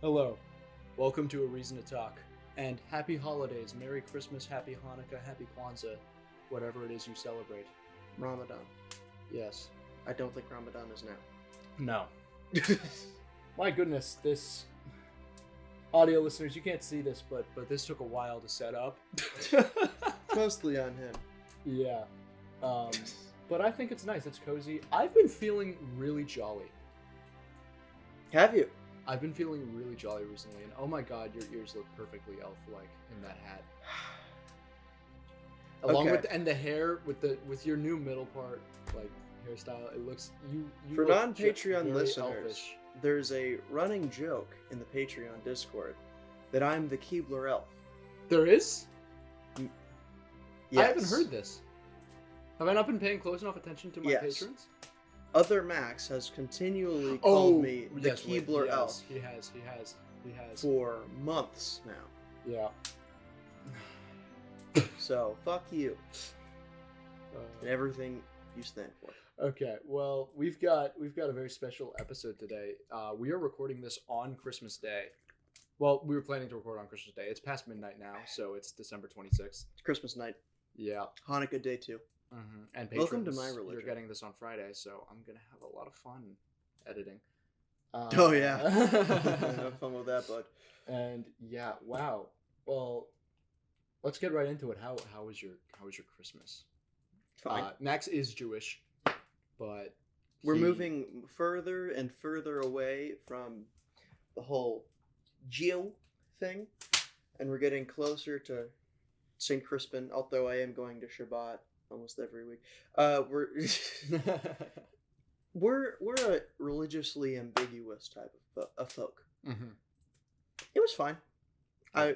Hello, welcome to A Reason to Talk, and happy holidays, Merry Christmas, Happy Hanukkah, Happy Kwanzaa, whatever it is you celebrate. Ramadan. Yes. I don't think Ramadan is now. No. My goodness, this... Audio listeners, you can't see this, but this took a while to set up. Mostly on him. Yeah. But I think it's nice, it's cozy. I've been feeling really jolly. Have you? I've been feeling really jolly recently, and oh my god, your ears look perfectly elf-like in that hat. Along with the hair with your new middle part, like hairstyle, it looks you For look non-Patreon listeners, elfish. there's a running joke in the Patreon Discord that I'm the Keebler elf. There is? Yes. I haven't heard this. Have I not been paying close enough attention to my patrons? Other Max has continually called me the yes, Keebler elf. He has. For months now. Yeah. So fuck you and everything you stand for. Okay, well, we've got a very special episode today. We are recording this on Christmas Day. Well, we were planning to record on Christmas Day. It's past midnight now, so it's December 26th. It's Christmas night. Yeah. Hanukkah day 2. Mm-hmm. And patrons, welcome to my religion. You're getting this on Friday, so I'm gonna have a lot of fun editing. Oh yeah, have fun with that, bud. And yeah, wow. Well, let's get right into it. How was your Christmas? Fine. Max is Jewish, but we're moving further and further away from the whole Jew thing, and we're getting closer to St. Crispin. Although I am going to Shabbat almost every week. We're a religiously ambiguous type of folk. Mm-hmm. It was fine. I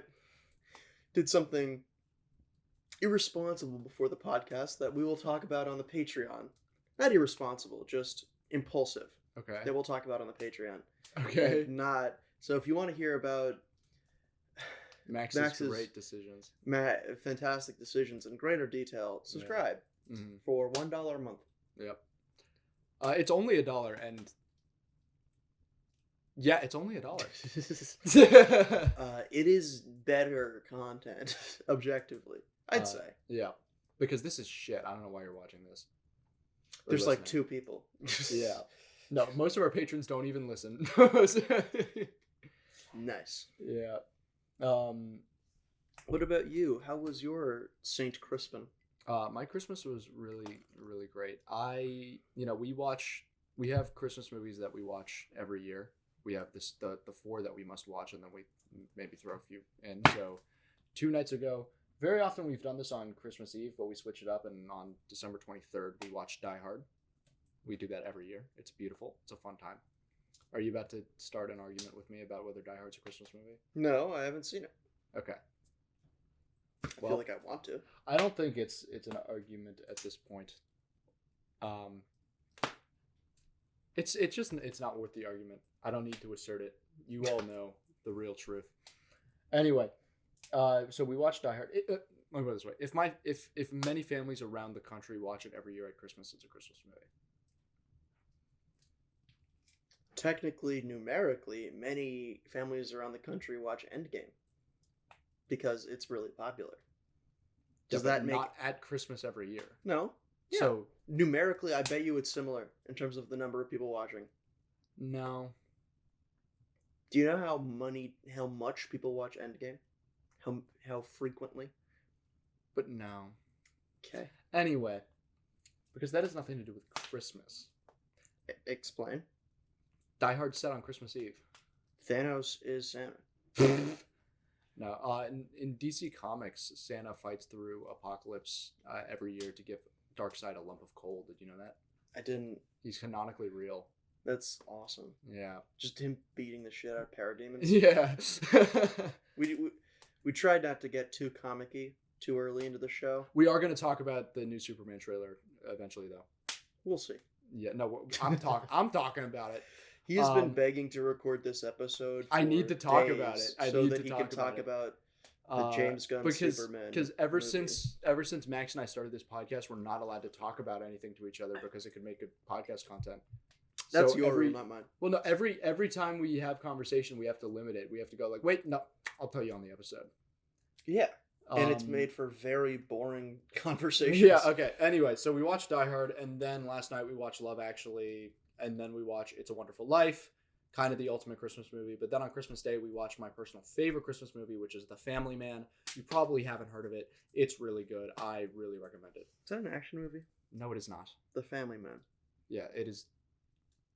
did something irresponsible before the podcast that we will talk about on the Patreon. Not irresponsible, just impulsive. Okay. That we'll talk about on the Patreon. Okay. And not so. If you want to hear about Max's great decisions, fantastic decisions in greater detail, subscribe for $1 a month. Yep. It's only $1, and yeah, it's only $1. It is better content, objectively, I'd say. Yeah, because this is shit. I don't know why you're watching this. There's like 2 people. Yeah. No, most of our patrons don't even listen. Nice. Yeah. What about you? How was your St. Crispin? My Christmas was really, really great. We have Christmas movies that we watch every year. We have the 4 that we must watch, and then we maybe throw a few in. So 2 nights ago, very often we've done this on Christmas Eve, but we switch it up, and on December 23rd, we watch Die Hard. We do that every year. It's beautiful. It's a fun time. Are you about to start an argument with me about whether Die Hard's a Christmas movie? No, I haven't seen it. Okay. I feel like I want to. I don't think it's an argument at this point. It's not worth the argument. I don't need to assert it. You all know the real truth. Anyway, so we watched Die Hard. Let me put it this way: if many families around the country watch it every year at Christmas, it's a Christmas movie. Technically, numerically, many families around the country watch Endgame because it's really popular. Does that make not at Christmas every year? No. Yeah. So numerically, I bet you it's similar in terms of the number of people watching. No. Do you know how much people watch Endgame? How frequently? But no. Okay. Anyway, because that has nothing to do with Christmas. Explain. Die Hard set on Christmas Eve. Thanos is Santa. No, in DC Comics, Santa fights through Apocalypse every year to give Darkseid a lump of coal. Did you know that? I didn't. He's canonically real. That's awesome. Yeah. Just him beating the shit out of parademons. Yeah. We tried not to get too comic-y too early into the show. We are going to talk about the new Superman trailer eventually, though. We'll see. Yeah, no, I'm talking about it. He has been begging to record this episode. I need to talk about it. So that he can talk about the James Gunn Superman. Because ever since Max and I started this podcast, we're not allowed to talk about anything to each other because it could make good podcast content. That's So your rule, not mine. Well, no, every time we have conversation, we have to limit it. We have to go like, wait, no, I'll tell you on the episode. Yeah. And it's made for very boring conversations. Yeah, okay. Anyway, so we watched Die Hard, and then last night we watched Love Actually, and then we watched It's a Wonderful Life, kind of the ultimate Christmas movie. But then on Christmas Day, we watched my personal favorite Christmas movie, which is The Family Man. You probably haven't heard of it. It's really good. I really recommend it. Is that an action movie? No, it is not. The Family Man. Yeah, it is.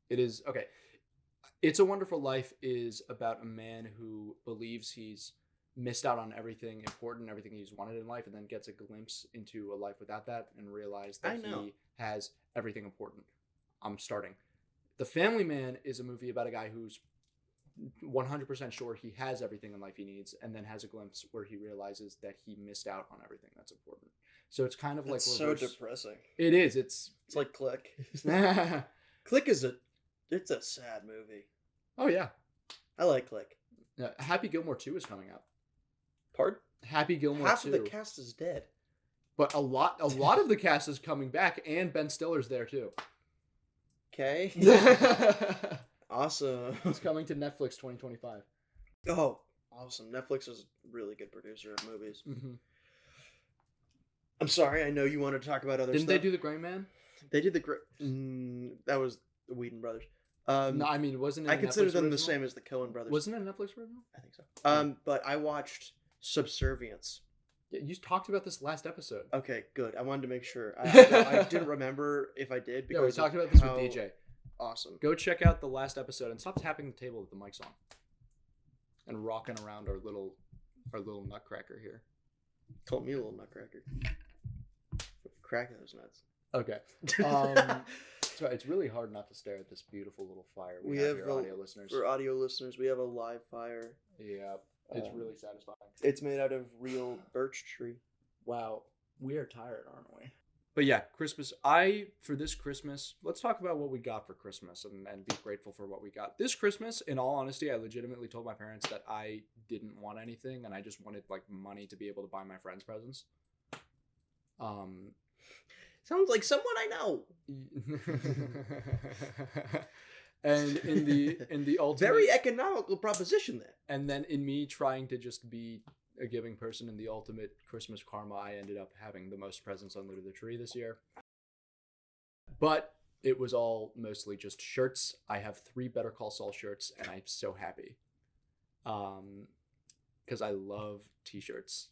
It is. Okay. It's a Wonderful Life is about a man who believes he's missed out on everything important, everything he's wanted in life, and then gets a glimpse into a life without that and realize that he has everything important. I'm starting. The Family Man is a movie about a guy who's 100% sure he has everything in life he needs, and then has a glimpse where he realizes that he missed out on everything that's important. So it's kind of like so depressing. It is. It's like Click. Click is it's a sad movie. Oh yeah, I like Click. Happy Gilmore 2 is coming out. Pardon? Happy Gilmore 2. Half of the cast is dead. But a lot of the cast is coming back, and Ben Stiller's there too. Okay. Awesome. It's coming to Netflix 2025. Oh, awesome. Netflix is a really good producer of movies. Mm-hmm. I'm sorry, I know you wanted to talk about other Didn't stuff. they do The Gray Man? They did that was the Whedon brothers. No, I mean, wasn't it I consider them the same as the Coen brothers. Wasn't it a Netflix original? I think so. But I watched Subservience. Yeah, you talked about this last episode. Okay, good. I wanted to make sure. I didn't remember if I did. Because we talked about this with DJ. Awesome. Go check out the last episode and stop tapping the table with the mics on. And rocking around our little nutcracker here. Call me a little nutcracker. Crack those nuts. Okay. So it's really hard not to stare at this beautiful little fire we have here, audio listeners. For audio listeners, we have a live fire. Yeah, it's really satisfying. It's made out of real birch tree. Wow, we are tired, aren't we? But yeah, Christmas. For this Christmas, let's talk about what we got for Christmas and be grateful for what we got. This Christmas, in all honesty, I legitimately told my parents that I didn't want anything and I just wanted like money to be able to buy my friends presents. Sounds like someone I know. And in the ultimate, very economical proposition there. And then in me trying to just be a giving person in the ultimate Christmas karma, I ended up having the most presents under the tree this year. But it was all mostly just shirts. I have 3 Better Call Saul shirts, and I'm so happy. Because I love t-shirts.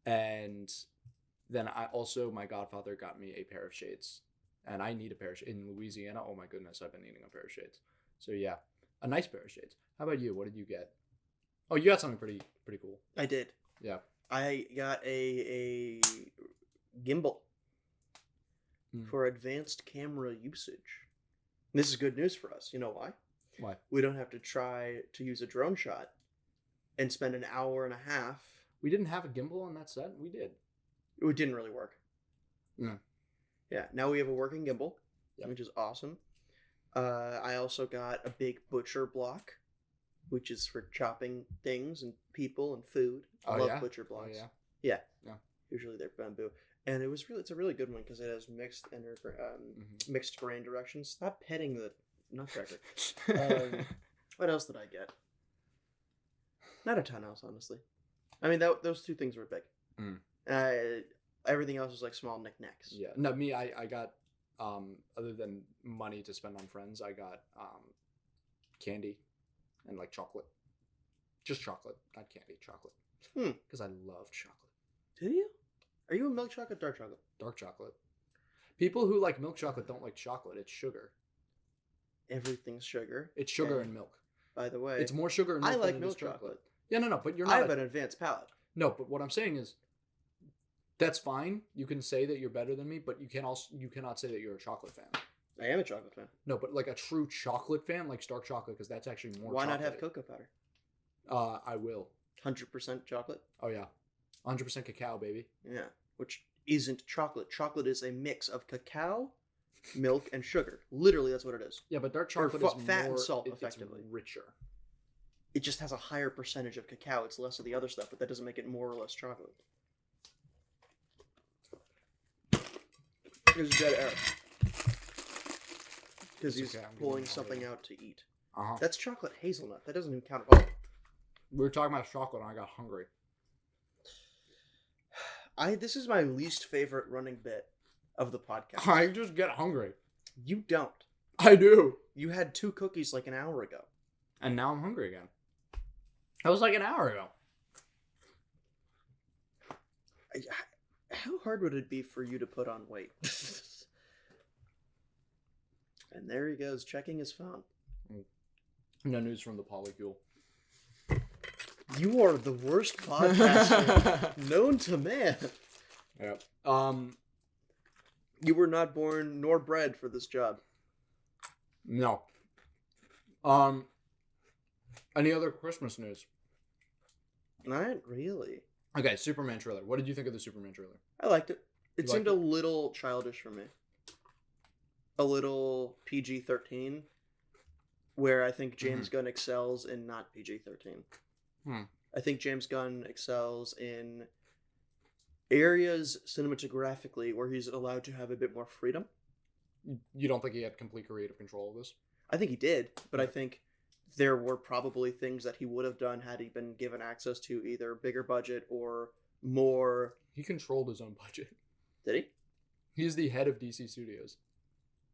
And then my godfather got me a pair of shades. And I need a pair of shades. In Louisiana, oh my goodness, I've been needing a pair of shades. So yeah, a nice pair of shades. How about you? What did you get? Oh, you got something pretty cool. I did. Yeah. I got a gimbal for advanced camera usage. This is good news for us. You know why? Why? We don't have to try to use a drone shot and spend an hour and a half. We didn't have a gimbal on that set? We did. It didn't really work. No. Yeah, now we have a working gimbal, which is awesome. I also got a big butcher block, which is for chopping things and people and food. I love butcher blocks. Oh, yeah. Yeah. Usually they're bamboo. And it's a really good one because it has mixed grain directions. Stop petting the nutcracker. What else did I get? Not a ton else, honestly. I mean, those 2 things were big. Everything else was like small knickknacks. Yeah. No, me, I got, other than money to spend on friends, I got candy and like chocolate. Just chocolate, not candy, chocolate. Because I love chocolate. Do you? Are you a milk chocolate, dark chocolate? Dark chocolate. People who like milk chocolate don't like chocolate. It's sugar. Everything's sugar. It's sugar and milk. By the way, it's more sugar and milk I like than milk chocolate. Yeah, no, but you're not. I have an advanced palate. No, but what I'm saying is, that's fine. You can say that you're better than me, but you cannot say that you're a chocolate fan. I am a chocolate fan. No, but like a true chocolate fan, like dark chocolate, because that's actually more. Why not have cocoa powder? I will. 100% chocolate. Oh yeah, 100% cacao, baby. Yeah, which isn't chocolate. Chocolate is a mix of cacao, milk, and sugar. Literally, that's what it is. Yeah, but dark chocolate is fat more, and salt, effectively. It's richer. It just has a higher percentage of cacao. It's less of the other stuff, but that doesn't make it more or less chocolate. There's dead air. because It's he's okay, I'm pulling getting something hungry. out to eat. Uh-huh. That's chocolate hazelnut. That doesn't even count at all. We were talking about chocolate and I got hungry. This is my least favorite running bit of the podcast. I just get hungry. You don't. I do. You had 2 cookies like an hour ago. And now I'm hungry again. That was like an hour ago. How hard would it be for you to put on weight? And there he goes, checking his phone. No news from the polycule. You are the worst podcaster known to man. Yeah. You were not born nor bred for this job. No. Any other Christmas news? Not really. Okay, Superman trailer. What did you think of the Superman trailer? I liked it. It You seemed liked a little childish for me. A little PG-13, where I think James Gunn excels in not PG-13. I think James Gunn excels in areas cinematographically where he's allowed to have a bit more freedom. You don't think he had complete creative control of this? I think he did, but I think there were probably things that he would have done had he been given access to either bigger budget or more. He controlled his own budget. Did he? He's the head of DC Studios.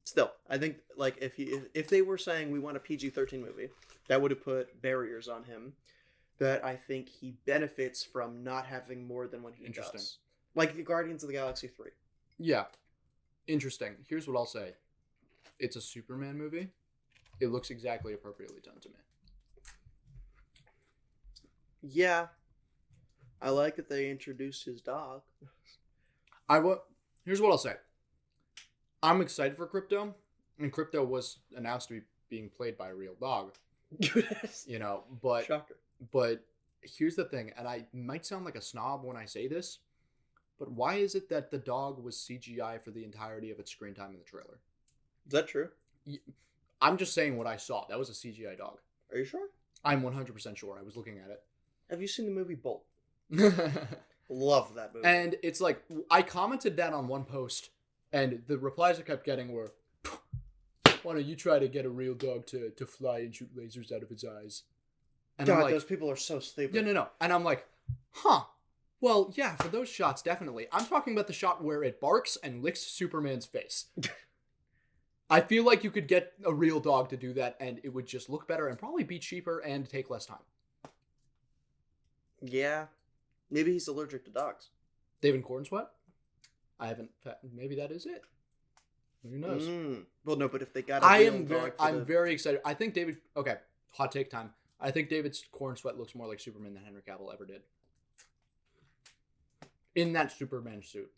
Still, I think like if they were saying we want a PG-13 movie, that would have put barriers on him that I think he benefits from not having more than what he does. Like the Guardians of the Galaxy 3. Yeah. Interesting. Here's what I'll say. It's a Superman movie. It looks exactly appropriately done to me. Yeah. I like that they introduced his dog. Here's what I'll say. I'm excited for Crypto, and Crypto was announced to be being played by a real dog. You know, but Shocker. But here's the thing, and I might sound like a snob when I say this, but why is it that the dog was CGI for the entirety of its screen time in the trailer? Is that true? I'm just saying what I saw. That was a CGI dog. Are you sure? I'm 100% sure. I was looking at it. Have you seen the movie Bolt? Love that movie. And it's like, I commented that on one post, and the replies I kept getting were, why don't you try to get a real dog to fly and shoot lasers out of its eyes? And God, I'm like, those people are so stupid. No. And I'm like, huh. Well, yeah, for those shots, definitely. I'm talking about the shot where it barks and licks Superman's face. I feel like you could get a real dog to do that, and it would just look better and probably be cheaper and take less time. Yeah. Maybe he's allergic to dogs. David Cornsweet? Maybe that is it. Who knows? Well, no, but if they got I'm very excited. I think David... Okay, hot take time. I think David Cornsweet looks more like Superman than Henry Cavill ever did. In that Superman suit.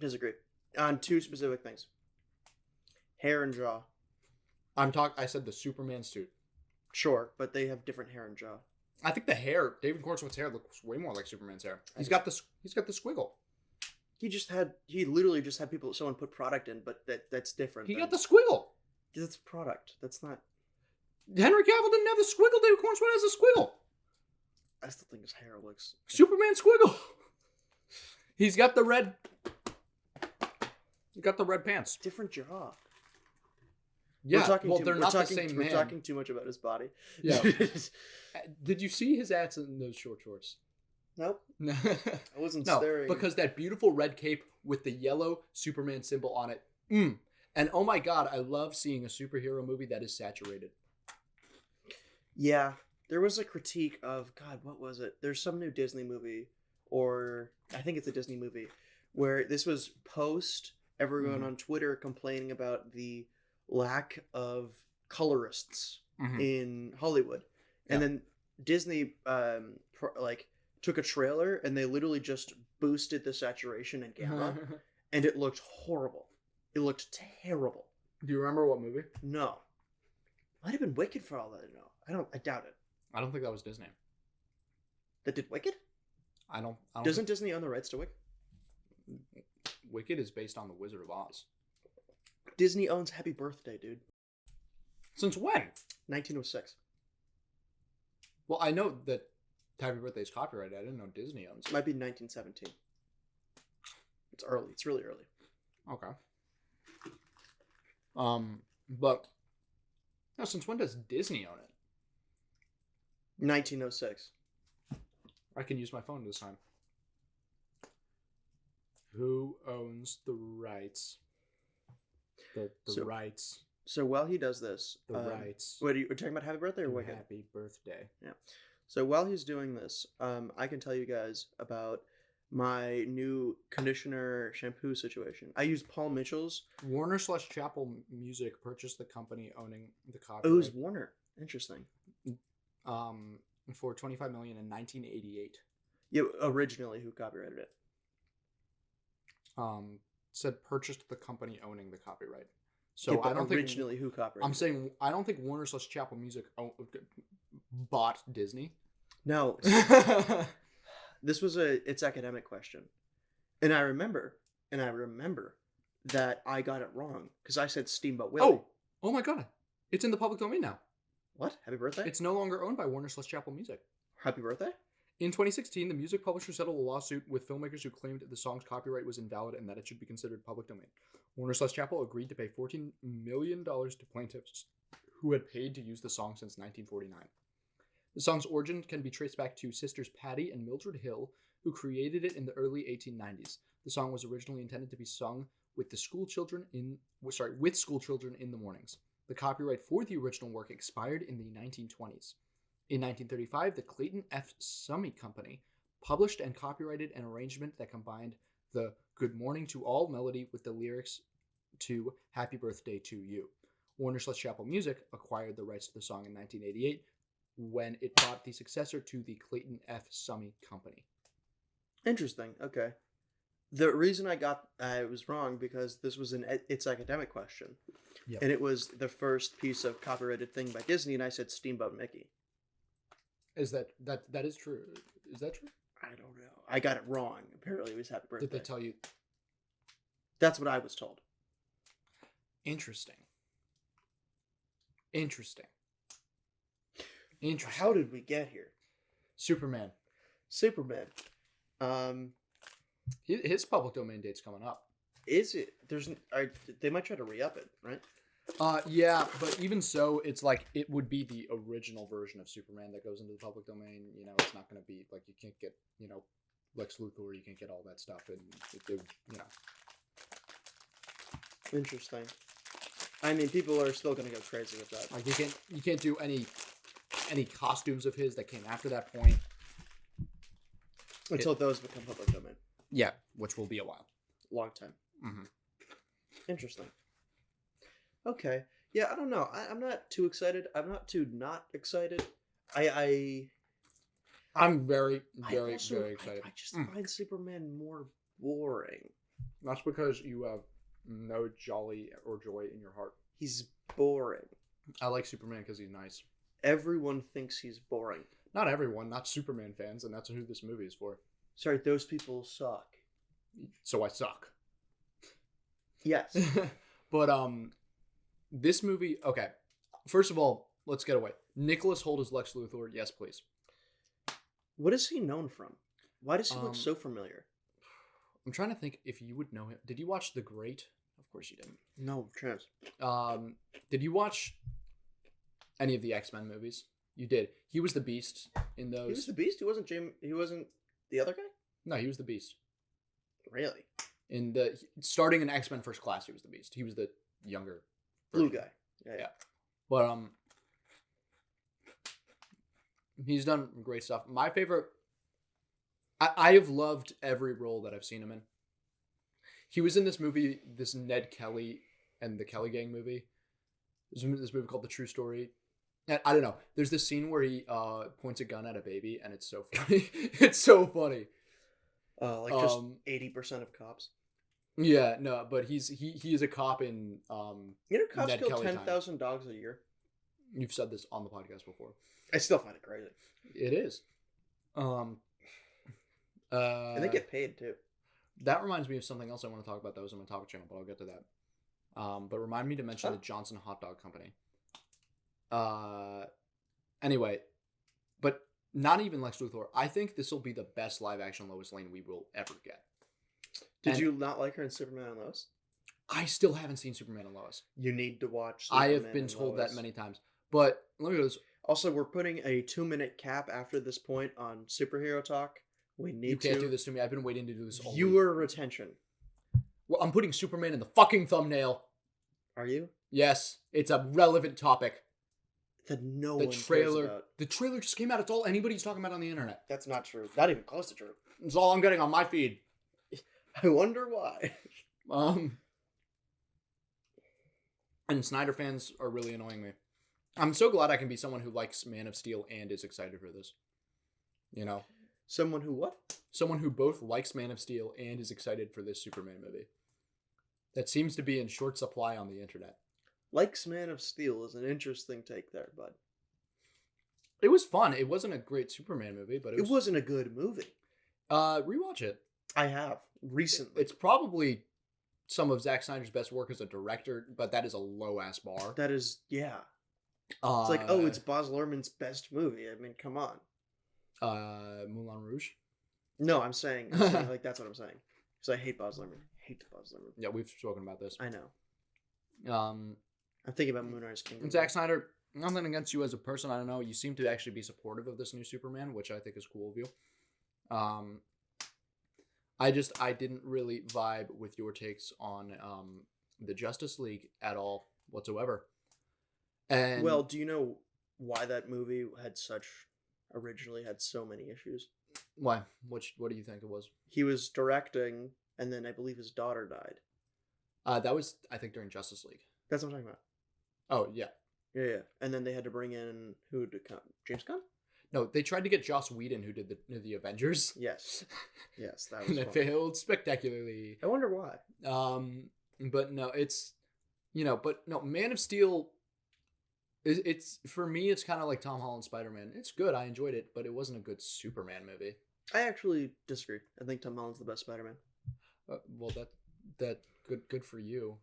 Disagree. On 2 specific things. Hair and jaw. I said the Superman suit. Sure, but they have different hair and jaw. I think the hair, David Cornsweet's hair looks way more like Superman's hair. He's got the squiggle. He literally just had someone put product in, but that's different. He got the squiggle. That's product. That's not. Henry Cavill didn't have the squiggle. David Cornsweet has a squiggle. I still think his hair looks. Superman squiggle. He's got the red. He got the red pants. Different jaw. Yeah, they're not the same man. We're talking too much about his body. Yeah. Did you see his ass in those short shorts? Nope. No. I wasn't staring. Because that beautiful red cape with the yellow Superman symbol on it. And oh my god, I love seeing a superhero movie that is saturated. Yeah. There was a critique of, God, what was it? There's some new Disney movie, or I think it's a Disney movie, where this was post everyone on Twitter complaining about the lack of colorists in Hollywood. And then Disney took a trailer and they literally just boosted the saturation and gamma and it looked horrible. It looked terrible. Do you remember what movie? No. Might have been Wicked for all that I know. I doubt it. I don't think that was Disney. That did Wicked? I don't Doesn't Disney own the rights to Wicked? Wicked is based on The Wizard of Oz. Disney owns Happy Birthday, dude. Since when? 1906. Well, I know that Happy Birthday is copyrighted. I didn't know Disney owns it. Might be 1917. It's early. It's really early. Okay. But now, since when does Disney own it? 1906. I can use my phone this time. Who owns the rights? The rights. So while he does this, The rights. What are you talking about? Happy birthday or Wicked? Happy birthday. Yeah. So while he's doing this, I can tell you guys about my new conditioner shampoo situation. I use Paul Mitchell's. Warner/Chappell Music purchased the company owning the copyright. Oh, it was Warner. Interesting. For $25 million in 1988. Yeah, originally who copyrighted it? Said purchased the company owning the copyright. So Yeah, I don't originally think who copyrighted. I'm saying I don't think Warner/Chappell Music bought Disney. No. This was it's academic question, and I remember that I got it wrong because I said Steamboat Willie. Oh my god! It's in the public domain now. What? Happy birthday! It's no longer owned by Warner/Chappell Music. Happy birthday! In 2016, the music publisher settled a lawsuit with filmmakers who claimed the song's copyright was invalid and that it should be considered public domain. Warner/Chappell agreed to pay $14 million to plaintiffs who had paid to use the song since 1949. The song's origin can be traced back to sisters Patty and Mildred Hill, who created it in the early 1890s. The song was originally intended to be sung with school children in the mornings. The copyright for the original work expired in the 1920s. In 1935, the Clayton F. Summy Company published and copyrighted an arrangement that combined the "Good Morning to All" melody with the lyrics to "Happy Birthday to You." Warner/Chappell Music acquired the rights to the song in 1988 when it bought the successor to the Clayton F. Summy Company. Interesting. Okay. The reason I was wrong because this was it's academic question, Yep. and it was the first piece of copyrighted thing by Disney, and I said Steamboat Mickey. Is that is true? Is that true? I don't know. I got it wrong. Apparently, it was Happy Birthday. Did they tell you? That's what I was told. Interesting. How did we get here? Superman. His public domain date's coming up. Is it? They might try to re-up it, right? Yeah, but even so, it's like it would be the original version of Superman that goes into the public domain. You know, it's not going to be like you can't get Lex Luthor, you can't get all that stuff, and Interesting. I mean, people are still going to go crazy with that. Like you can't do any costumes of his that came after that point until those become public domain. Yeah, which will be a while. Long time. Mm-hmm. Interesting. Okay. Yeah, I don't know. I'm not too excited. I'm not too not excited. I'm very excited. I just find Superman more boring. That's because you have no jolly or joy in your heart. He's boring. I like Superman because he's nice. Everyone thinks he's boring. Not everyone, not Superman fans, and that's who this movie is for. Sorry, those people suck. So I suck. Yes. But this movie, okay. First of all, let's get away. Nicholas Hoult as Lex Luthor, yes please. What is he known from? Why does he look so familiar? I'm trying to think if you would know him. Did you watch The Great? Of course you didn't. No chance. Did you watch any of the X-Men movies? You did. He was the Beast in those. He was the Beast? He wasn't the other guy? No, he was the Beast. Really? Starting in X-Men First Class, he was the Beast. He was the younger blue version. guy. Yeah. But he's done great stuff. My favorite, I have loved every role that I've seen him in. He was in this movie, this Ned Kelly and the Kelly Gang movie. There's this movie called The True Story. And I don't know. There's this scene where he points a gun at a baby, and it's so funny. It's so funny. Like just 80% of cops. Yeah, no, but he is a cop in cops Ned kill Kelly 10,000 dogs a year. You've said this on the podcast before. I still find it crazy. It is. And they get paid too. That reminds me of something else I want to talk about that was on my topic channel, but I'll get to that. But remind me to mention the Johnson Hot Dog Company. Anyway, but not even Lex Luthor. I think this will be the best live action Lois Lane we will ever get. Did you not like her in Superman and Lois? I still haven't seen Superman and Lois. You need to watch. I Superman have been and told Lois. that many times. But let me go. Also, we're putting a 2-minute cap after this point on superhero talk. We need You can't do this to me. I've been waiting to do this all week. Viewer retention. Well, I'm putting Superman in the fucking thumbnail. Are you? Yes, it's a relevant topic. That no The one cares trailer. about. The trailer just came out. It's all anybody's talking about on the internet. That's not true. Not even close to true. It's all I'm getting on my feed. I wonder why. And Snyder fans are really annoying me. I'm so glad I can be someone who likes Man of Steel and is excited for this. You know? Someone who what? Someone who both likes Man of Steel and is excited for this Superman movie. That seems to be in short supply on the internet. Likes Man of Steel is an interesting take there, bud. It was fun. It wasn't a great Superman movie, but It wasn't a good movie. Rewatch it. I have recently. It's probably some of Zack Snyder's best work as a director, but that is a low-ass bar. That is, yeah. It's like, oh, it's Baz Luhrmann's best movie. I mean, come on. Moulin Rouge? No, I'm saying like, that's what I'm saying. Because I hate Baz Luhrmann. Hate Baz Luhrmann. Yeah, we've spoken about this. I know. I'm thinking about Moonrise Kingdom. Zack Snyder, nothing against you as a person. I don't know. You seem to actually be supportive of this new Superman, which I think is cool of you. I didn't really vibe with your takes on the Justice League at all whatsoever. And Well, do you know why that movie originally had so many issues? why? What do you think it was? He was directing, and then I believe his daughter died. That was, I think, during Justice League. That's what I'm talking about. Oh, yeah. Yeah. And then they had to bring in who to come? James Gunn? No, they tried to get Joss Whedon, who did the Avengers. Yes. Yes, that was And it fun. failed spectacularly. I wonder why. But no, Man of Steel. It's for me. It's kind of like Tom Holland's Spider-Man. It's good. I enjoyed it, but it wasn't a good Superman movie. I actually disagree. I think Tom Holland's the best Spider-Man. Well, that good for you.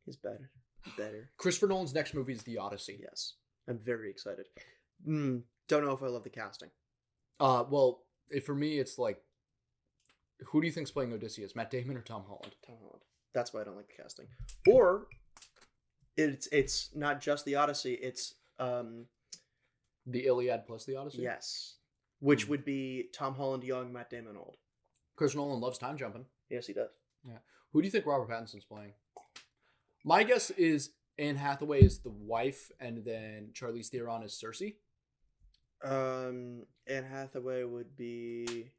He's better. Better. Christopher Nolan's next movie is The Odyssey. Yes. I'm very excited. Don't know if I love the casting. Well, for me, it's like, who do you think's playing Odysseus? Matt Damon or Tom Holland? Tom Holland. That's why I don't like the casting. Or it's not just the Odyssey. It's The Iliad plus The Odyssey. yes, which would be Tom Holland young, Matt Damon old. Chris Nolan loves time jumping. Yes, he does. Yeah. Who do you think Robert Pattinson's playing? My guess is Anne Hathaway is the wife, and then Charlize Theron is Cersei. Anne Hathaway would be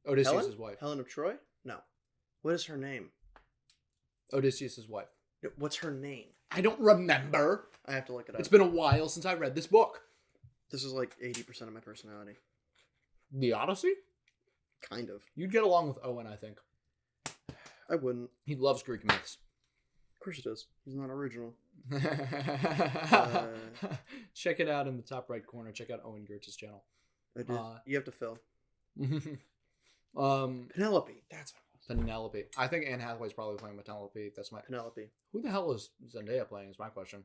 Odysseus' wife. Helen of Troy? No. What is her name? Odysseus' wife. No, what's her name? I don't remember. I have to look it up. It's been a while since I read this book. This is like 80% of my personality. The Odyssey? Kind of. You'd get along with Owen, I think. I wouldn't. He loves Greek myths. Of course it is. He's not original. Check it out in the top right corner. Check out Owen Gertz's channel. I did. You have to fill. Penelope. That's what it was. Penelope. I think Anne Hathaway's probably playing Penelope. That's my. Penelope. Who the hell is Zendaya playing? Is my question.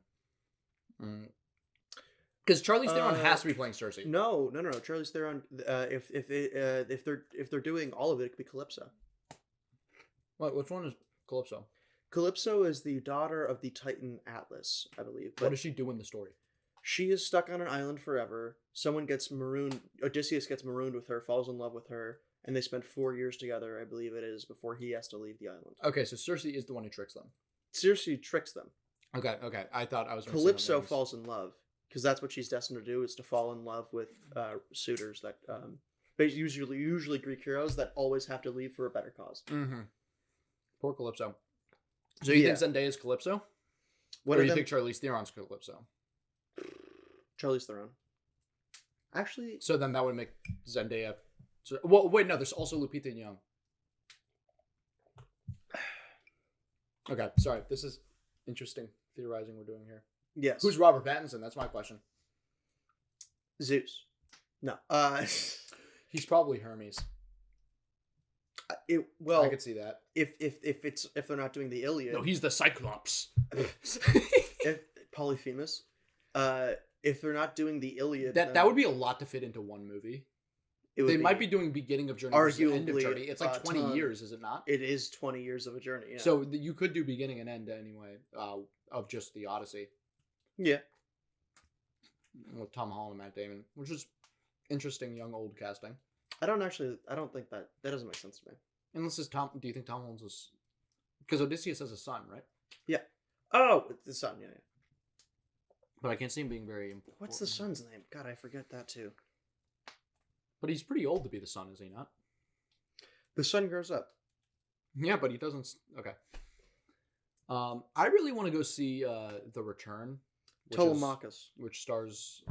Because Charlize Theron has to be playing Cersei. No. Charlize Theron. If they're doing all of it, it could be Calypso. What? Which one is Calypso? Calypso is the daughter of the Titan Atlas, I believe. But What does she do in the story? she is stuck on an island forever. Someone gets marooned. Odysseus gets marooned with her, falls in love with her, and they spend 4 years together, I believe it is, before he has to leave the island. Okay, so Cersei is the one who tricks them. Cersei tricks them. Okay. I thought I was. Calypso falls in love because that's what she's destined to do: is to fall in love with suitors that, usually Greek heroes that always have to leave for a better cause. Mm-hmm. Poor Calypso. So you think Zendaya is Calypso? What or do you think Charlize Theron's Calypso? Charlize Theron. Actually, So then that would make Zendaya. Well, wait, no. There's also Lupita Nyong'o. Okay, sorry. This is interesting theorizing we're doing here. yes. Who's Robert Pattinson? That's my question. Zeus? No. He's probably Hermes. Well, I could see that. if they're not doing the Iliad, No, he's the Cyclops. if Polyphemus, if they're not doing the Iliad, that would be a lot to fit into one movie. They might be doing beginning of Journey versus end of arguably Journey. It's like 20 years, is it not? It is 20 years of a journey. Yeah. So you could do beginning and end anyway of just the Odyssey. Yeah. With Tom Holland and Matt Damon, which is interesting young old casting. I don't think that doesn't make sense to me. Unless it's Tom. Do you think Tom Holland's was? Because Odysseus has a son, right? Yeah. Oh, it's the son. Yeah. But I can't see him being very important. What's the son's name? God, I forget that too. But he's pretty old to be the son, is he not? The son grows up. Yeah, but he doesn't. Okay. I really want to go see The Return. Telemachus. Which stars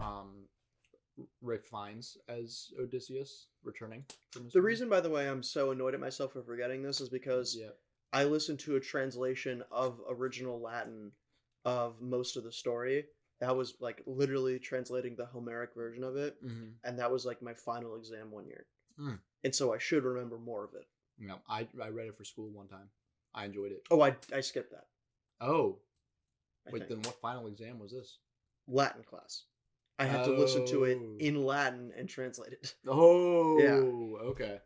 Ralph Fiennes as Odysseus returning from his The reason, by the way, I'm so annoyed at myself for forgetting this is because I listened to a translation of original Latin of most of the story. That was like literally translating the Homeric version of it, and that was like my final exam one year. And so I should remember more of it. No, I read it for school one time. I enjoyed it. Oh, I skipped that. Oh, wait, then what final exam was this? Latin class. I had to listen to it in Latin and translate it. Oh, yeah. Okay.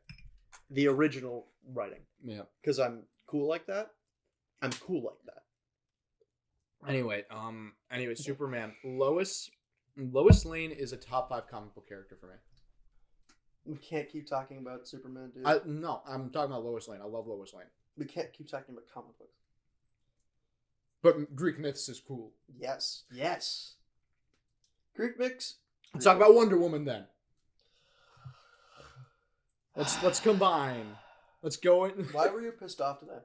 The original writing. Yeah. Because I'm cool like that. I'm cool like that. Anyway, Superman. Lois Lane is a top 5 comic book character for me. We can't keep talking about Superman, dude. No, I'm talking about Lois Lane. I love Lois Lane. We can't keep talking about comic books. But Greek myths is cool. Yes. Greek myths. Let's talk about Wonder Woman then. Let's combine. Let's go in. Why were you pissed off today?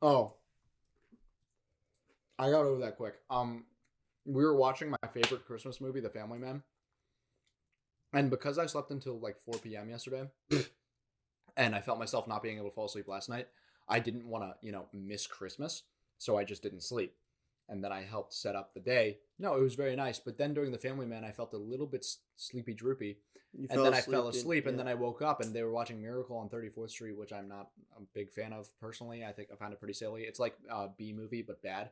Oh. I got over that quick. We were watching my favorite Christmas movie, The Family Man. And because I slept until like 4 p.m. yesterday, and I felt myself not being able to fall asleep last night, I didn't want to, miss Christmas. So I just didn't sleep. And then I helped set up the day. No, it was very nice. But then during The Family Man, I felt a little bit sleepy droopy. And then I fell asleep, and then I woke up, and they were watching Miracle on 34th Street, which I'm not a big fan of personally. I find it pretty silly. It's like a B movie, but bad.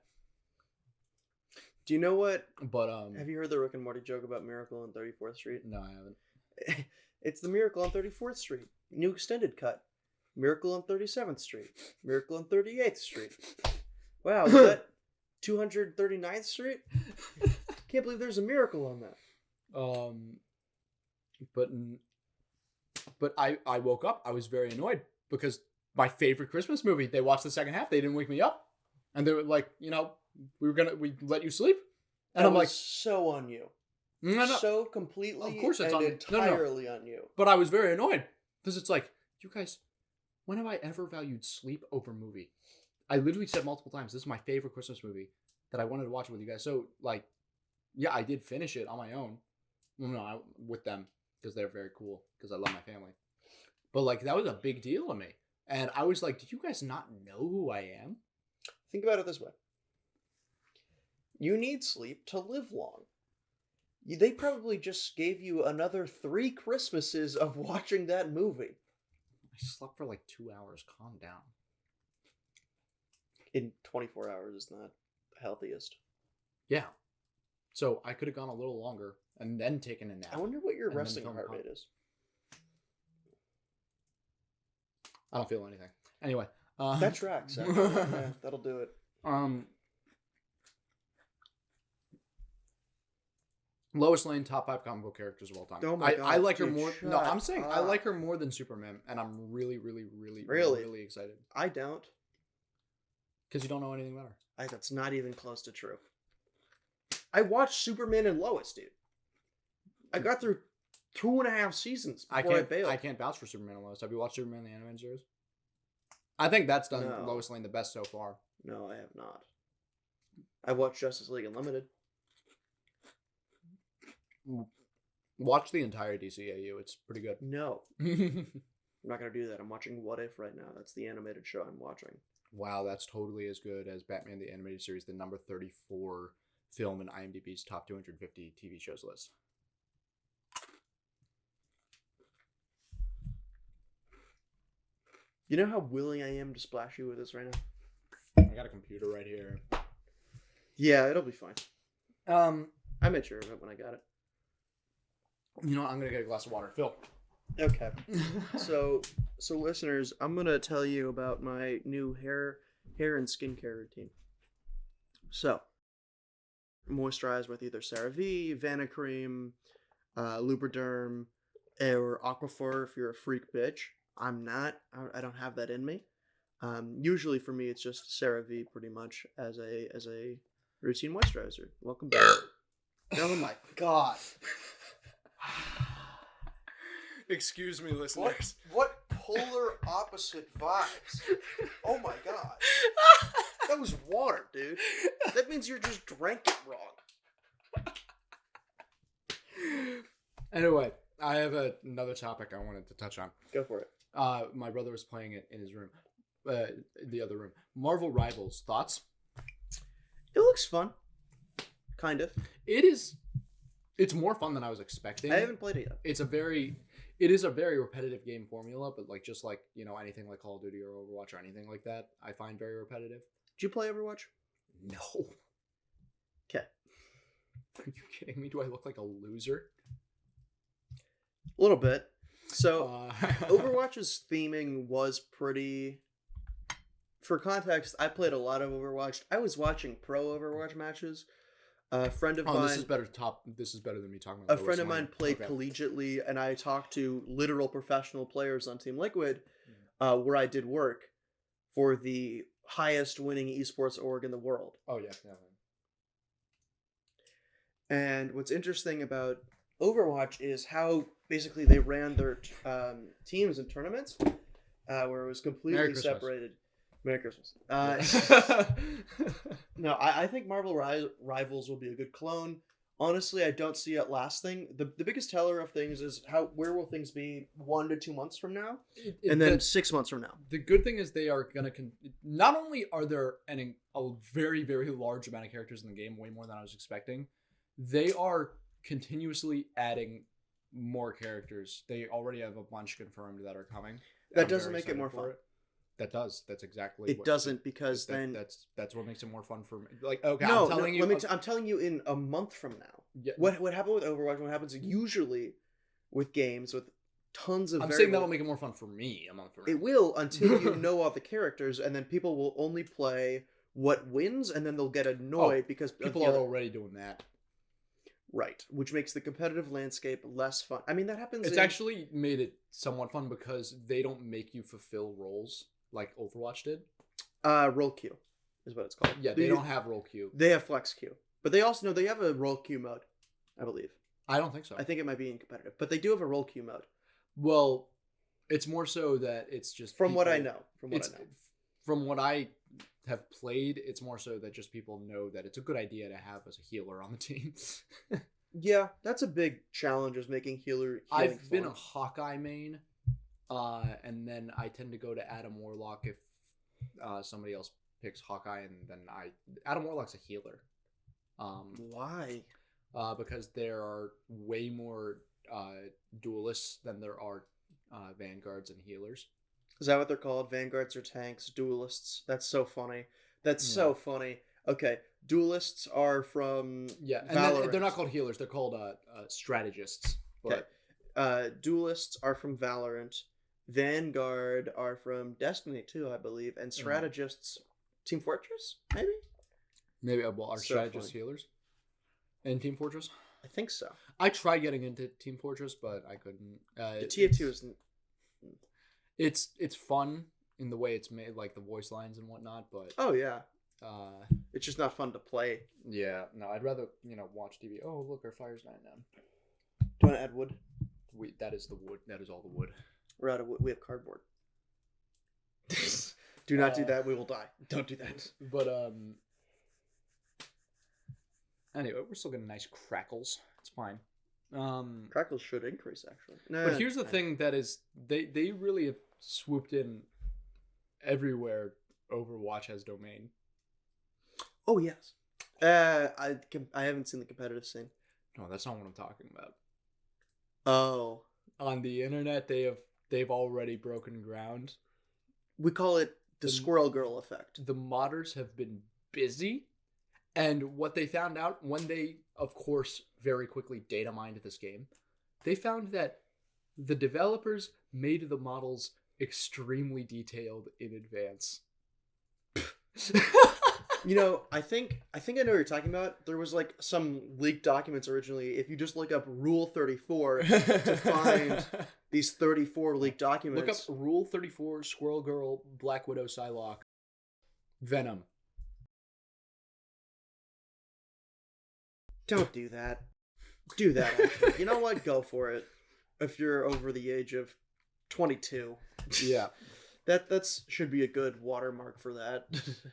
Do you know what? But have you heard the Rick and Morty joke about Miracle on 34th Street? No, I haven't. It's the Miracle on 34th Street. New extended cut. Miracle on 37th Street. Miracle on 38th Street. Wow, is that 239th Street? Can't believe there's a miracle on that. But I woke up. I was very annoyed because my favorite Christmas movie. They watched the second half. They didn't wake me up, and they were like, we let you sleep, and I'm like, so on you. No. So completely. Of course, it's entirely on you. But I was very annoyed because it's like, you guys, when have I ever valued sleep over movie? I literally said multiple times, this is my favorite Christmas movie that I wanted to watch with you guys. So, like, yeah, I did finish it on my own. Well, no, with them, because they're very cool, because I love my family. But, like, that was a big deal to me. And I was like, did you guys not know who I am? Think about it this way. You need sleep to live long. They probably just gave you another 3 Christmases of watching that movie. I slept for like 2 hours. Calm down. In 24 hours is not the healthiest. Yeah. So I could have gone a little longer and then taken a nap. I wonder what your resting heart rate is. I don't feel anything. Anyway. That tracks. Yeah, that'll do it. Lois Lane, top 5 comic book characters of all time. Oh my God, I like her more. shut No, I'm saying I up. like her more than Superman, and I'm really excited. I don't. Because you don't know anything about her. That's not even close to true. I watched Superman and Lois, dude. I got through 2.5 seasons before I bailed. I can't vouch for Superman and Lois. Have you watched Superman the animated series? I think that's done No. Lois Lane the best so far. No, I have not. I've watched Justice League Unlimited. Watch the entire DCAU. It's pretty good. No. I'm not going to do that. I'm watching What If right now. That's the animated show I'm watching. Wow, that's totally as good as Batman the Animated Series, the number 34 film in IMDb's top 250 TV shows list. You know how willing I am to splash you with this right now? I got a computer right here. Yeah, it'll be fine. I made sure of it when I got it. You know what? I'm going to get a glass of water. Phil, Okay. So listeners, I'm gonna tell you about my new hair and skincare routine. So, moisturize with either CeraVe, Vanicream, Lubriderm, or Aquaphor if you're a freak bitch. I'm not. I don't have that in me. Usually for me, it's just CeraVe pretty much as a routine moisturizer. Welcome back. Oh my god. Excuse me, listeners. What polar opposite vibes? Oh my god. That was water, dude. That means you just drank it wrong. Anyway, I have another topic I wanted to touch on. Go for it. My brother was playing it in his room, the other room. Marvel Rivals, thoughts? It looks fun. Kind of. It's more fun than I was expecting. I haven't played it yet. It is a very repetitive game formula, but like just like, anything like Call of Duty or Overwatch or anything like that, I find very repetitive. Did you play Overwatch? No. Okay. Are you kidding me? Do I look like a loser? A little bit. So, Overwatch's theming was pretty... For context, I played a lot of Overwatch. I was watching pro Overwatch matches. A friend of mine... This is better than me talking about A friend of mine played collegiately, and I talked to literal professional players on Team Liquid, where I did work for the highest winning esports org in the world. Oh, yeah. And what's interesting about Overwatch is how basically they ran their teams and tournaments, where it was completely separated. Merry Christmas. No, I think Marvel Rivals will be a good clone. Honestly, I don't see it lasting. The biggest teller of things is where will things be 1 to 2 months from now, and then 6 months from now. The good thing is they are gonna not only are there a very, very large amount of characters in the game, way more than I was expecting. They are continuously adding more characters. They already have a bunch confirmed that are coming. That doesn't make it more fun. That does. That's exactly. It doesn't because then that's what makes it more fun for me. Like, okay, no, I'm telling you. I'm telling you, in a month from now. Yeah. What happened with Overwatch? What happens usually with games with tons of. I'm saying that'll make it more fun for me a month from now. It will until you know all the characters, and then people will only play what wins, and then they'll get annoyed because people are already doing that. Right, which makes the competitive landscape less fun. I mean, that happens. It's actually made it somewhat fun because they don't make you fulfill roles like Overwatch did. Role queue is what it's called. Yeah, they don't have role queue. They have flex queue, but they also they have a role queue mode, I believe. I don't think so. I think it might be in competitive, but they do have a role queue mode. Well, it's more so that it's just from what I know. From what I have played, it's more so that just people know that it's a good idea to have as a healer on the team. Yeah, that's a big challenge, is making healing I've been a Hawkeye main, and then I tend to go to Adam Warlock if somebody else picks Hawkeye, and then Adam Warlock's a healer. Why? Because there are way more duelists than there are vanguards and healers. Is that what they're called? Vanguards or tanks? Duelists? That's so funny. So funny. Okay, duelists are from and they're not called healers. They're called strategists. But... Okay. Duelists are from Valorant. Vanguard are from Destiny too, I believe, and strategists, Team Fortress, maybe. Maybe are strategists healers in Team Fortress? I think so. I tried getting into Team Fortress, but I couldn't. The TF2 is. It's fun in the way it's made, like the voice lines and whatnot, but oh yeah, it's just not fun to play. Yeah, no, I'd rather watch TV. Oh look, our fire's dying down. Do you want to add wood? That is the wood. That is all the wood. We're out of wood. We have cardboard. Do not do that. We will die. Don't do that. But anyway, we're still getting nice crackles. It's fine. Crackles should increase actually. But here's the thing: that is, they really have swooped in everywhere Overwatch has domain. Oh yes. I haven't seen the competitive scene. No, that's not what I'm talking about. Oh. On the internet, they've already broken ground. We call it the Squirrel Girl effect. The modders have been busy, and what they found out when they, of course, very quickly data mined this game, they found that The developers made the models extremely detailed in advance. You know, I think I know what you're talking about. There was like some leaked documents originally. If you just look up Rule 34 to find these 34 leaked documents. Look up Rule 34, Squirrel Girl, Black Widow, Psylocke, Venom. Don't do that. Do that, actually. You know what? Go for it. If you're over the age of 22. Yeah. That's should be a good watermark for that.